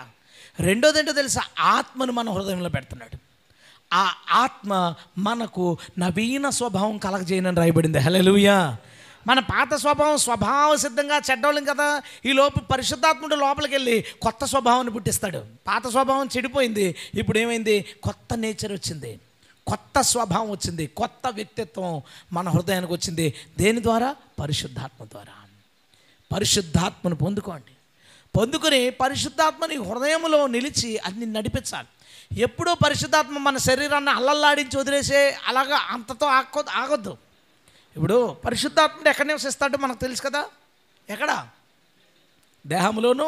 రెండోది ఏంటో తెలుసా? ఆత్మను మన హృదయంలో పెడుతున్నాడు. ఆ ఆత్మ మనకు నవీన స్వభావం కలగజేయనని రాయబడింది. హల్లెలూయా. మన పాత స్వభావ సిద్ధంగా చెడ్డోళ్ళం కదా. ఈ లోపు పరిశుద్ధాత్ముడు లోపలికి వెళ్ళి కొత్త స్వభావాన్ని పుట్టిస్తాడు. పాత స్వభావం చెడిపోయింది, ఇప్పుడు ఏమైంది? కొత్త నేచర్ వచ్చింది, కొత్త స్వభావం వచ్చింది, కొత్త వ్యక్తిత్వం మన హృదయానికి వచ్చింది. దేని ద్వారా? పరిశుద్ధాత్మ ద్వారా. పరిశుద్ధాత్మను పొందుకొని పరిశుద్ధాత్మని హృదయంలో నిలిచి అది నడిపించాలి. ఎప్పుడూ పరిశుద్ధాత్మ మన శరీరాన్ని అల్లల్లాడించి వదిలేసే అలాగా అంతతో ఆగొద్దు. ఇప్పుడు పరిశుద్ధాత్ముడు ఎక్కడ నివసిస్తాడో మనకు తెలుసు కదా. ఎక్కడ? దేహంలోను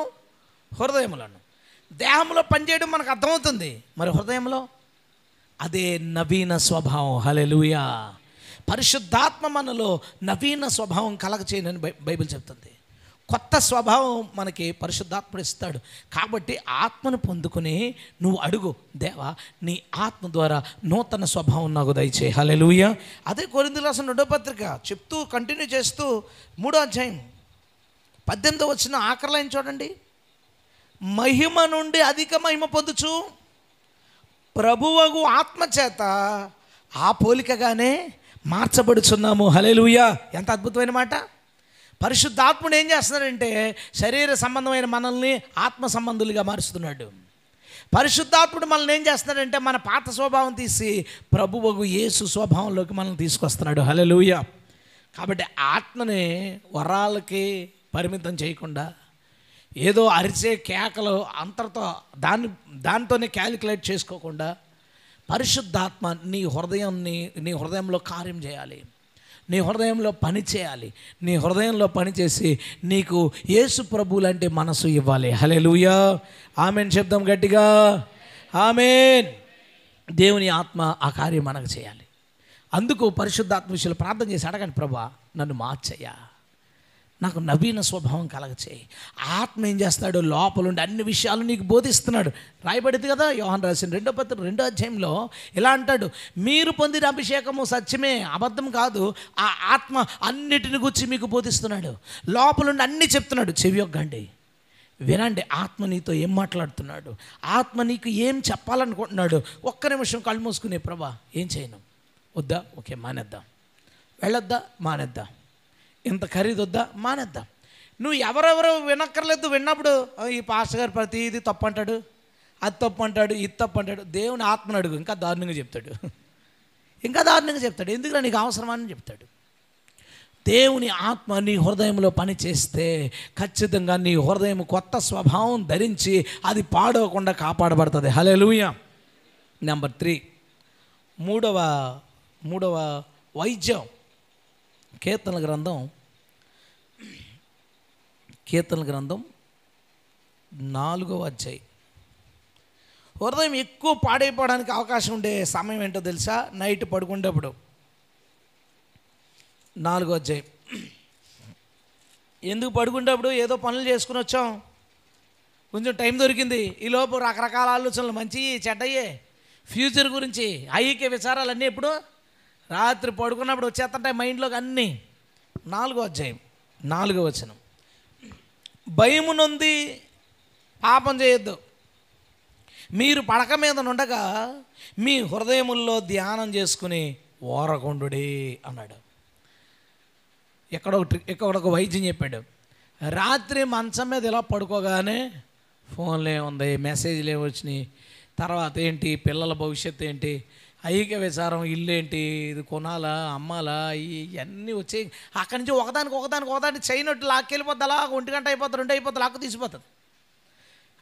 హృదయంలోను. దేహంలో పనిచేయడం మనకు అర్థమవుతుంది, మరి హృదయంలో అదే నవీన స్వభావం. హల్లెలూయా. పరిశుద్ధాత్మ మనలో నవీన స్వభావం కలగచేయనని బైబిల్ చెప్తుంది. కొత్త స్వభావం మనకి పరిశుద్ధాత్ముడు ఇస్తాడు. కాబట్టి ఆత్మను పొందుకుని నువ్వు అడుగు, దేవా నీ ఆత్మ ద్వారా నూతన స్వభావం నాకు దయచేయి. హల్లెలూయా. అదే కొరింథీయులకు రాసిన 2వ పత్రిక చెప్తూ కంటిన్యూ చేస్తూ 3వ అధ్యాయం 18వ వచనం ఆఖరి లైన్ చూడండి. మహిమ నుండి అధిక మహిమ పొందుచు ప్రభువగు ఆత్మచేత ఆ పోలికగానే మార్చబడుచున్నాము. హల్లెలూయా. ఎంత అద్భుతమైన మాట. పరిశుద్ధాత్ముడు ఏం చేస్తున్నాడంటే శరీర సంబంధమైన మనల్ని ఆత్మ సంబంధులుగా మారుస్తున్నాడు. పరిశుద్ధాత్ముడు మనల్ని ఏం చేస్తున్నాడంటే మన పాత స్వభావం తీసి ప్రభువగు యేసు స్వభావంలోకి మనల్ని తీసుకొస్తున్నాడు. హల్లెలూయా. కాబట్టి ఆత్మని వరాలకి పరిమితం చేయకుండా ఏదో అరిచే కేకలు అంతటితో దానితోనే క్యాలిక్యులేట్ చేసుకోకుండా పరిశుద్ధాత్మ నీ హృదయంలో కార్యం చేయాలి, నీ హృదయంలో పని చేయాలి. నీ హృదయంలో పనిచేసి నీకు యేసు ప్రభువు లాంటి మనసు ఇవ్వాలి. హల్లెలూయా. ఆమేన్ చెప్దాం గట్టిగా, ఆమేన్. దేవుని ఆత్మ ఆ కార్యం మనకు చేయాలి. అందుకు పరిశుద్ధాత్మ విషయంలో ప్రార్థన చేసి అడగండి, ప్రభువా నన్ను మార్చయ్యా, నాకు నవీన స్వభావం కలగచేయి. ఆత్మ ఏం చేస్తాడు? లోపలుండి అన్ని విషయాలు నీకు బోధిస్తున్నాడు. రాయబడింది కదా యోహాను రాసిన 2వ పత్రిక 2వ అధ్యాయంలో ఇలా అంటాడు, మీరు పొందిన అభిషేకము సత్యమే, అబద్ధం కాదు. ఆ ఆత్మ అన్నిటిని గురించి మీకు బోధిస్తున్నాడు. లోపలుండి అన్నీ చెప్తున్నాడు. చెవియొగ్గండి, వినండి. ఆత్మ నీతో ఏం మాట్లాడుతున్నాడు, ఆత్మ నీకు ఏం చెప్పాలనుకుంటున్నాడు. ఒక్క నిమిషం కళ్ళు మూసుకునే, ప్రభా ఏం చేయను, వద్దా, ఓకే మానేద్దాం, వెళ్ళొద్దా, మానేద్దాం, ఇంత ఖరీదు వద్దా, మానేద్దాం. నువ్వు ఎవరెవరో వినక్కర్లేదు. విన్నప్పుడు ఈ పాస్టర్ గారు ప్రతిదీ తప్పు అంటాడు, అది తప్పు అంటాడు, ఇది తప్పు అంటాడు. దేవుని ఆత్మను అడుగు, ఇంకా దారుణంగా చెప్తాడు, ఇంకా దారుణంగా చెప్తాడు. ఎందుకు నీకు అవసరమా అని చెప్తాడు. దేవుని ఆత్మ నీ హృదయంలో పని చేస్తే ఖచ్చితంగా నీ హృదయం కొత్త స్వభావం ధరించి అది పాడవకుండా కాపాడబడుతుంది. హల్లెలూయా. నెంబర్ 3, మూడవ వైద్యం. కీర్తనల గ్రంథం 4వ అధ్యాయం. హృదయం ఎక్కువ పాడైపోవడానికి అవకాశం ఉండే సమయం ఏంటో తెలుసా? నైట్ పడుకునేటప్పుడు. 4వ అధ్యాయం. ఎందుకు పడుకునేటప్పుడు? ఏదో పనులు చేసుకుని వచ్చాం, కొంచెం టైం దొరికింది, ఈలోపు రకరకాల ఆలోచనలు, మంచి చెడ్డయ్యే, ఫ్యూచర్ గురించి ఐక్య విచారాలన్నీ ఎప్పుడు రాత్రి పడుకున్నప్పుడు వచ్చేస్తుంటాయి మైండ్లోకి అన్నీ. 4వ అధ్యాయం 4వ వచనం. భయము నొంది పాపం చేయొద్దు. మీరు పడక మీద నుండగా మీ హృదయముల్లో ధ్యానం చేసుకుని ఓరకొండుడి అన్నాడు. ఇక్కడ ఒక వైద్యం చెప్పాడు. రాత్రి మంచం మీద ఇలా పడుకోగానే ఫోన్లు ఏముంది, మెసేజ్లు ఏమొచ్చినాయి, తర్వాత ఏంటి, పిల్లల భవిష్యత్తు ఏంటి, ఐక్య విచారం, ఇల్లు ఏంటి, ఇది కొనాలా అమ్మాలా, ఇవన్నీ వచ్చాయి. అక్కడి నుంచి ఒకదానికి చేయనట్టు లాక్కెళ్ళిపోద్ది. అలా 1 గంట అయిపోతుంది, 2 అయిపోతుంది, లాక్కు తీసిపోతుంది.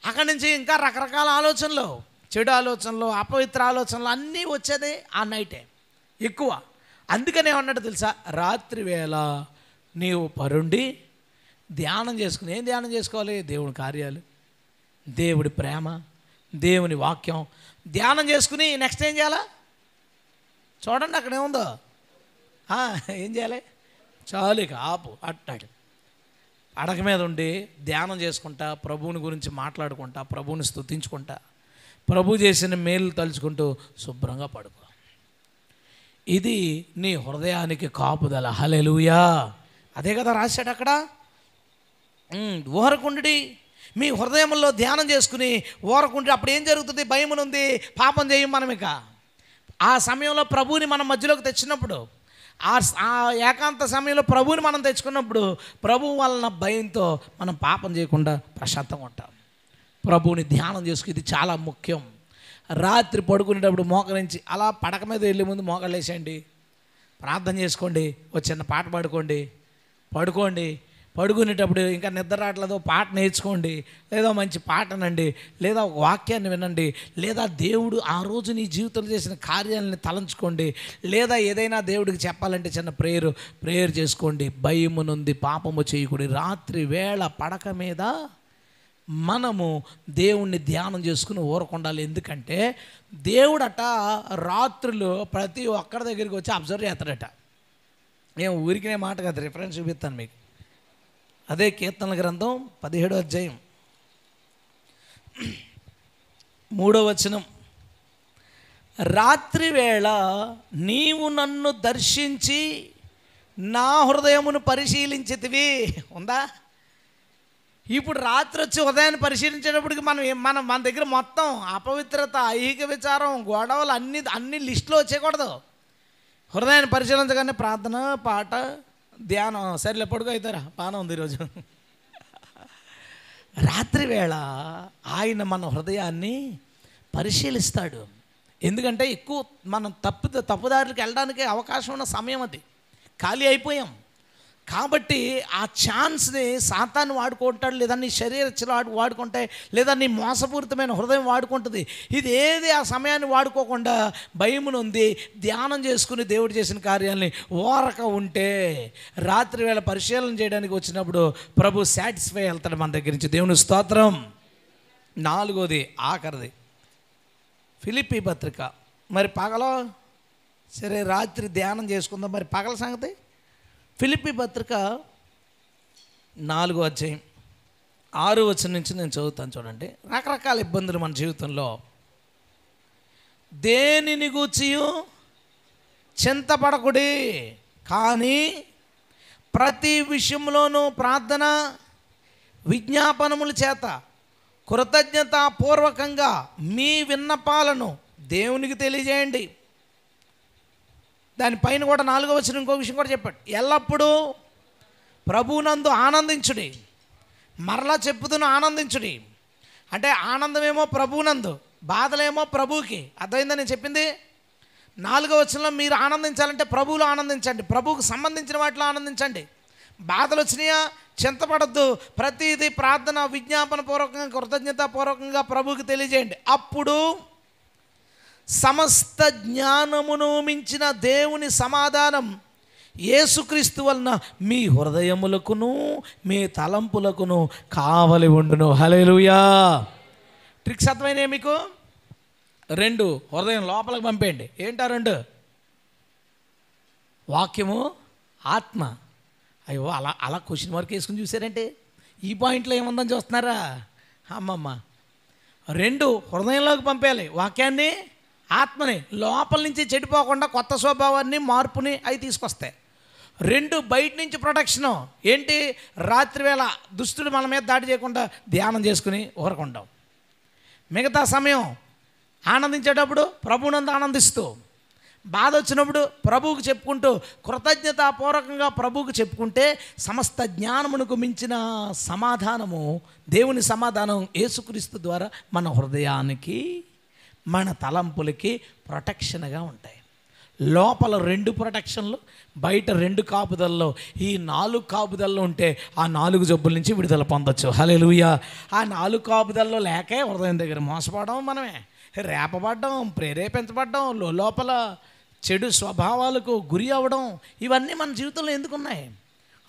అక్కడి నుంచి ఇంకా రకరకాల ఆలోచనలు, చెడు ఆలోచనలు, అపవిత్ర ఆలోచనలు అన్నీ వచ్చేది ఆ నైటే ఎక్కువ. అందుకనే ఏమన్నాడు తెలుసా, రాత్రి వేళ నీవు పరుండి ధ్యానం చేసుకుని. ఏం ధ్యానం చేసుకోవాలి? దేవుని కార్యాలు, దేవుడి ప్రేమ, దేవుని వాక్యం ధ్యానం చేసుకుని నెక్స్ట్ ఏం చేయాలా చూడండి, అక్కడ ఏముందో ఏం చేయాలి? చాలు ఇక ఆపు అట్టాడు. పడక మీద ఉండి ధ్యానం చేసుకుంటా, ప్రభువుని గురించి మాట్లాడుకుంటా, ప్రభువుని స్తుతించుకుంటా, ప్రభు చేసిన మేలు తలుచుకుంటూ శుభ్రంగా పడుకో. ఇది నీ హృదయానికి కాపుదల. హల్లెలూయా. అదే కదా రాశాడు అక్కడ. ఊరకుండి మీ హృదయంలో ధ్యానం చేసుకుని ఊరకుండి. అప్పుడు ఏం జరుగుతుంది? భయమునుంది, పాపం చేయం మనం. ఇక ఆ సమయంలో ప్రభువుని మనం మధ్యలోకి తెచ్చినప్పుడు, ఆ ఏకాంత సమయంలో ప్రభువుని మనం తెచ్చుకున్నప్పుడు, ప్రభువు వలన భయంతో మనం పాపం చేయకుండా ప్రశాంతంగా ఉంటాం. ప్రభువుని ధ్యానం చేసుకుని ఇది చాలా ముఖ్యం. రాత్రి పడుకునేటప్పుడు మోకరించి అలా పడక మీద వెళ్ళే ముందు మోకాళ్ళు వేసేయండి, ప్రార్థన చేసుకోండి, ఒక చిన్న పాట పడుకోండి. పడుకునేటప్పుడు ఇంకా నిద్ర రావట్లేదో పాట నేర్చుకోండి, లేదా మంచి పాటనండి, లేదా ఒక వాక్యాన్ని వినండి, లేదా దేవుడు ఆ రోజు నీ జీవితంలో చేసిన కార్యాలని తలంచుకోండి, లేదా ఏదైనా దేవుడికి చెప్పాలంటే చిన్న ప్రేయర్ చేసుకోండి. భయమునుంది, పాపము చేయకూడదు. రాత్రి వేళ పడక మీద మనము దేవుణ్ణి ధ్యానం చేసుకుని ఊరకుండాలి. ఎందుకంటే దేవుడట రాత్రులు ప్రతి ఒక్కరి దగ్గరికి వచ్చి అబ్జర్వ్ చేస్తాడట. ఏం ఊరికినే మాట కదా, రిఫరెన్స్ చూపిస్తాను మీకు. అదే కీర్తనల గ్రంథం 17వ అధ్యాయం 3వ వచనం. రాత్రి వేళ నీవు నన్ను దర్శించి నా హృదయమును పరిశీలించితివి. ఉందా? ఇప్పుడు రాత్రి వచ్చి ఉదయాన్ని పరిశీలించేటప్పటికి మన దగ్గర మొత్తం అపవిత్రత, ఐహిక విచారం, గొడవలు అన్ని లిస్టులో వచ్చేయకూడదు. హృదయాన్ని పరిశీలించగానే ప్రార్థన, పాట, ధ్యానం. సరేలే పడుకో అవుతారా, బాగానే ఉంది ఈరోజు. రాత్రి వేళ ఆయన మన హృదయాన్ని పరిశీలిస్తాడు. ఎందుకంటే ఎక్కువ మనం తప్పుదారులకు వెళ్ళడానికి అవకాశం ఉన్న సమయం అది. ఖాళీ అయిపోయాం కాబట్టి ఆ ఛాన్స్ని సాతాను వాడుకుంటాడు, లేదా నీ శరీరచలు వాడుకుంటాయి, లేదా నీ మోసపూరితమైన హృదయం వాడుకుంటుంది. ఇది ఏది ఆ సమయాన్ని వాడుకోకుండా భయమునుంది ధ్యానం చేసుకుని దేవుడు చేసిన కార్యాలని ఓరక ఉంటే, రాత్రి వేళ పరిశీలన చేయడానికి వచ్చినప్పుడు ప్రభు సాటిస్ఫై వెళ్తాడు మన దగ్గర నుంచి. దేవుని స్తోత్రం. 4వది ఆఖరిది ఫిలిప్పీ పత్రిక. మరి పగలో సరే రాత్రి ధ్యానం చేసుకుందాం, మరి పగల సంగతి. ఫిలిప్పీ పత్రిక 4వ అధ్యాయం 6వ వచనం నుంచి నేను చదువుతాను చూడండి. రకరకాల ఇబ్బందులు మన జీవితంలో. దేనిని గూర్చియు చింతపడకుడి, కానీ ప్రతి విషయంలోనూ ప్రార్థన విజ్ఞాపనముల చేత కృతజ్ఞతాపూర్వకంగా మీ విన్నపాలను దేవునికి తెలియజేయండి. దానిపైన కూడా 4వ వచనం ఇంకో విషయం కూడా చెప్పాడు. ఎల్లప్పుడూ ప్రభువునందు ఆనందించుడి. మరలా చెప్పుతున్న ఆనందించుడి అంటే ఆనందమేమో ప్రభువునందు, బాధలేమో ప్రభువుకి. అర్థమైందని నేను చెప్పింది. 4వ వచనంలో మీరు ఆనందించాలంటే ప్రభువులో ఆనందించండి, ప్రభువుకు సంబంధించిన వాటిలో ఆనందించండి. బాధలు వచ్చినాయా, చింతపడద్దు. ప్రతిదీ ప్రార్థన విజ్ఞాపన పూర్వకంగా కృతజ్ఞతాపూర్వకంగా ప్రభువుకి తెలియజేయండి. అప్పుడు సమస్త జ్ఞానమును మించిన దేవుని సమాధానం యేసుక్రీస్తు వలన మీ హృదయములకును మీ తలంపులకును కావలి ఉండును. హల్లెలూయా. ట్రిక్స్ అర్థమైనాయి మీకు? 2 హృదయం లోపలికి పంపేయండి. ఏంటా 2? వాక్యము, ఆత్మ. అయ్యో అలా క్వశ్చన్ మార్క్ వేసుకుని చూసారంటే ఈ పాయింట్లో ఏముందని చూస్తున్నారా? అమ్మమ్మ. 2 హృదయంలోకి పంపేయాలి, వాక్యాన్ని, ఆత్మని. లోపల నుంచి చెడిపోకుండా కొత్త స్వభావాన్ని, మార్పుని అవి తీసుకొస్తాయి. 2 బయట నుంచి ప్రొటెక్షను. ఏంటి? రాత్రి వేళ దుస్తులు మన మీద దాడి చేయకుండా ధ్యానం చేసుకుని ఊరకుంటాం. మిగతా సమయం ఆనందించేటప్పుడు ప్రభువునందు ఆనందిస్తూ, బాధ వచ్చినప్పుడు ప్రభువుకు చెప్పుకుంటూ, కృతజ్ఞతాపూర్వకంగా ప్రభువుకు చెప్పుకుంటే సమస్త జ్ఞానమునకు మించిన సమాధానము, దేవుని సమాధానం యేసుక్రీస్తు ద్వారా మన హృదయానికి, మన తలంపులకి ప్రొటెక్షన్గా ఉంటాయి. లోపల 2 ప్రొటెక్షన్లు, బయట 2 కాపుదల్లో, ఈ 4 కాపుదల్లో ఉంటే ఆ 4 జబ్బుల నుంచి విడుదల పొందొచ్చు. హల్లెలూయా. ఆ 4 కాపుదల్లో లేకే హృదయం దగ్గర మోసపడడం, మనమే రేపబడ్డం, ప్రేరేపించబడ్డం, లోపల చెడు స్వభావాలకు గురి అవ్వడం, ఇవన్నీ మన జీవితంలో ఎందుకున్నాయి?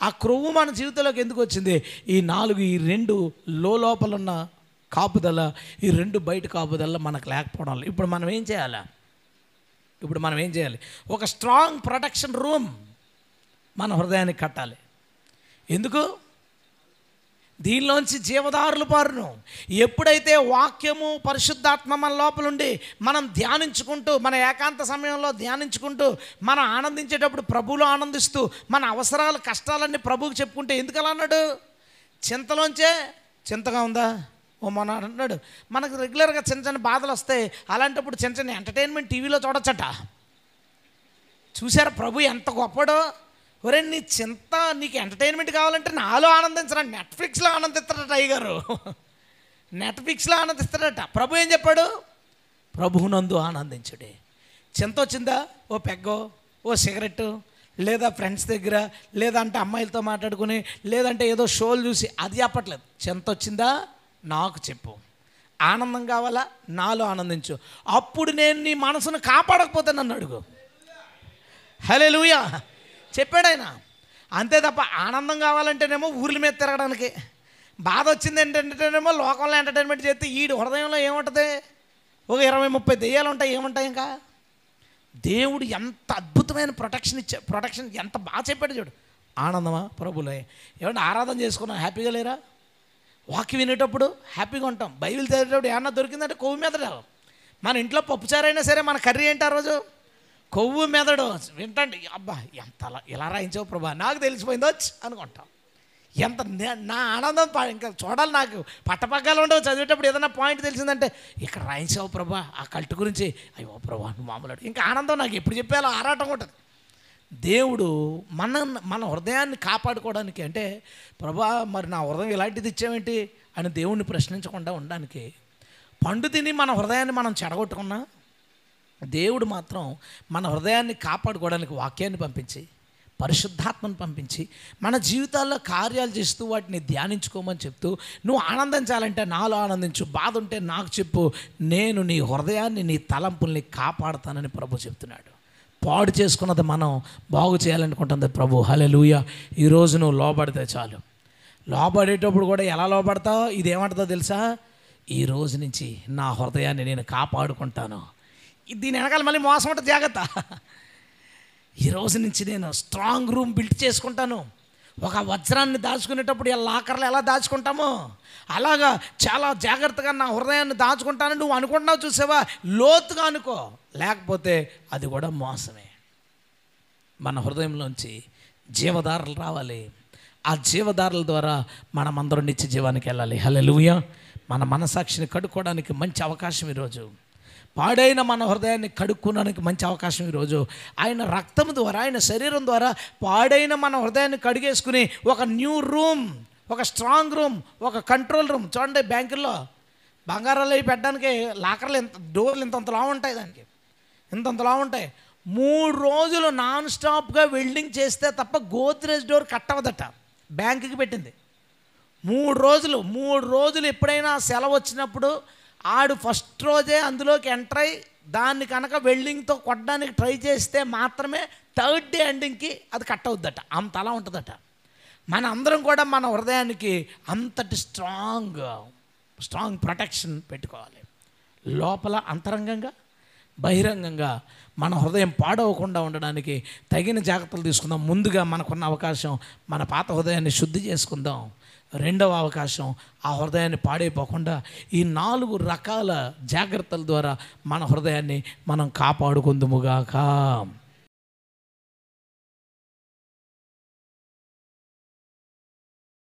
ఆ క్రొవ్వు మన జీవితంలోకి ఎందుకు వచ్చింది? ఈ 4, ఈ 2 లోపల ఉన్న కాపుదల, ఈ 2 బయట కాపుదల మనకు లేకపోవడం. ఇప్పుడు మనం ఏం చేయాలి? ఒక స్ట్రాంగ్ ప్రొటెక్షన్ రూమ్ మన హృదయానికి కట్టాలి. ఎందుకు? దీనిలోంచి జీవదారులు పారును. ఎప్పుడైతే వాక్యము, పరిశుద్ధాత్మ మన లోపలుండి మనం ధ్యానించుకుంటూ, మన ఏకాంత సమయంలో ధ్యానించుకుంటూ, మనం ఆనందించేటప్పుడు ప్రభువులో ఆనందిస్తూ, మన అవసరాలు, కష్టాలన్నీ ప్రభువుకి చెప్పుకుంటే, ఎందుకు అలా అన్నాడు? చింతలోంచే, చింతగా ఉందా ఓ మొన్న అన్నాడు, మనకు రెగ్యులర్గా చిన్న చిన్న బాధలు వస్తాయి, అలాంటప్పుడు చిన్న చిన్న ఎంటర్టైన్మెంట్ టీవీలో చూడొచ్చట. చూసారా ప్రభు ఎంత గొప్పడో? ఒరే, నీ చింత, నీకు ఎంటర్టైన్మెంట్ కావాలంటే నాలో ఆనందించరా, నెట్ఫ్లిక్స్లో ఆనందిస్తాడట అయ్యగారు. నెట్ఫ్లిక్స్లో ఆనందిస్తాడట. ప్రభు ఏం చెప్పాడు? ప్రభువునందు ఆనందించుడే. చింత వచ్చిందా, ఓ పెగ్గో, ఓ సిగరెట్టు, లేదా ఫ్రెండ్స్ దగ్గర, లేదంటే అమ్మాయిలతో మాట్లాడుకుని, లేదంటే ఏదో షోలు చూసి, అది చెప్పట్లేదు. చింత వచ్చిందా నాకు చెప్పు. ఆనందం కావాలా, నాలో ఆనందించు. అప్పుడు నేను నీ మనసును కాపాడకపోతే నన్ను అడుగు. హల్లెలూయా. చెప్పాడు ఆయన. అంతే తప్ప ఆనందం కావాలంటేనేమో ఊర్ల మీద తిరగడానికి, బాధ వచ్చింది ఏంటంటేనేమో లోకంలో ఎంటర్టైన్మెంట్ చేస్తే ఈడు హృదయంలో ఏముంటుంది? ఒక 20-30 దెయ్యాలు ఉంటాయి. ఏముంటాయి ఇంకా? దేవుడు ఎంత అద్భుతమైన ప్రొటెక్షన్ ఎంత బాగా చెప్పాడు చూడు. ఆనందమా ప్రభులే. ఏమంటే ఆరాధన చేసుకున్నాం, హ్యాపీగా లేరా? వాక్యం వినేటప్పుడు హ్యాపీగా ఉంటాం. బైబిల్ చదివేటప్పుడు ఏమన్నా దొరికిందంటే కొవ్వు మెదడు. మన ఇంట్లో పప్పుచారైనా సరే మన కర్రీ ఏంటి ఆ రోజు? కొవ్వు మెదడు. వింటండి, అబ్బా ఎంత ఇలా రాయించావు ప్రభా, నాకు తెలిసిపోయిందో అనుకుంటాం. ఎంత నా ఆనందం ఇంకా చూడాలి. నాకు పట్టపగ్గాలు ఉండవు. చదివేటప్పుడు ఏదైనా పాయింట్ తెలిసిందంటే, ఇక్కడ రాయించావు ప్రభా ఆ కల్ట్ గురించి, అయ్యో ప్రభా నువ్వు మామూలు. ఇంకా ఆనందం నాకు ఎప్పుడు చెప్పాలో ఆరాటం ఉంటుంది. దేవుడు మన హృదయాన్ని కాపాడుకోవడానికి, అంటే ప్రభా మరి నా హృదయం ఇలాంటిది ఇచ్చావేంటి అని దేవుణ్ణి ప్రశ్నించకుండా ఉండడానికి, పండు తిని మన హృదయాన్ని మనం చెడగొట్టుకున్నా, దేవుడు మాత్రం మన హృదయాన్ని కాపాడుకోవడానికి వాక్యాన్ని పంపించి, పరిశుద్ధాత్మను పంపించి, మన జీవితాల్లో కార్యాలు చేస్తూ వాటిని ధ్యానించుకోమని చెప్తూ, నువ్వు ఆనందించాలంటే నాలో ఆనందించు, బాధ ఉంటే నాకు చెప్పు, నేను నీ హృదయాన్ని, నీ తలంపుల్ని కాపాడుతానని ప్రభు చెప్తున్నాడు. పాడు చేసుకున్నది మనం బాగు చేయాలనుకుంటుంది ప్రభు. హల్లెలూయా. ఈరోజు నువ్వు లోబడితే చాలు. లోబడేటప్పుడు కూడా ఎలా లోబడతావు? ఇదేమంటుందో తెలుసా? ఈ రోజు నుంచి నా హృదయాన్ని నేను కాపాడుకుంటాను. దీని వెనకాల మళ్ళీ మోసం ఉంటుంది, జాగ్రత్త. ఈ రోజు నుంచి నేను స్ట్రాంగ్ రూమ్ బిల్డ్ చేసుకుంటాను. ఒక వజ్రాన్ని దాచుకునేటప్పుడు లాకర్లు ఎలా దాచుకుంటామో అలాగా చాలా జాగ్రత్తగా నా హృదయాన్ని దాచుకుంటానని నువ్వు అనుకుంటున్నావు. చూసావా? లోతుగా అనుకో, లేకపోతే అది కూడా మోసమే. మన హృదయంలోంచి జీవధారలు రావాలి. ఆ జీవధారల ద్వారా మనమందరం నిత్య జీవానికి వెళ్ళాలి. హల్లెలూయా. మన మనసాక్షిని కడుక్కోవడానికి మంచి అవకాశం ఈరోజు. పాడైన మన హృదయాన్ని కడుక్కోవడానికి మంచి అవకాశం ఈరోజు. ఆయన రక్తం ద్వారా, ఆయన శరీరం ద్వారా పాడైన మన హృదయాన్ని కడిగేసుకుని ఒక న్యూ రూమ్, ఒక స్ట్రాంగ్ రూమ్, ఒక కంట్రోల్ రూమ్. చూడండి, బ్యాంకుల్లో బంగారాలు అవి పెట్టడానికి లాకర్లు డోర్లు ఇంతంతలా ఉంటాయి, దానికి ఇంతంతలా ఉంటాయి. 3 రోజులు నాన్ స్టాప్గా వెల్డింగ్ చేస్తే తప్ప గోద్రేజ్ డోర్ కట్టవదట. బ్యాంకుకి పెట్టింది 3 రోజులు ఎప్పుడైనా సెలవు వచ్చినప్పుడు ఆడు ఫస్ట్ రోజే అందులోకి ఎంటర్ అయ్యి దాన్ని కనుక వెల్డింగ్తో కొట్టడానికి ట్రై చేస్తే మాత్రమే 3rd డే ఎండింగ్కి అది కట్ అవుద్దట. అంతలా ఉంటుందట. మన అందరం కూడా మన హృదయానికి అంతటి స్ట్రాంగ్ ప్రొటెక్షన్ పెట్టుకోవాలి. లోపల అంతరంగంగా, బహిరంగంగా మన హృదయం పాడవకుండా ఉండడానికి తగిన జాగ్రత్తలు తీసుకుందాం. ముందుగా మనకున్న అవకాశం, మన పాత హృదయాన్ని శుద్ధి చేసుకుందాం. రెండవ అవకాశం, ఆ హృదయాన్ని పాడైపోకుండా ఈ 4 రకాల జాగ్రత్తల ద్వారా మన హృదయాన్ని మనం కాపాడుకుందుముగాక.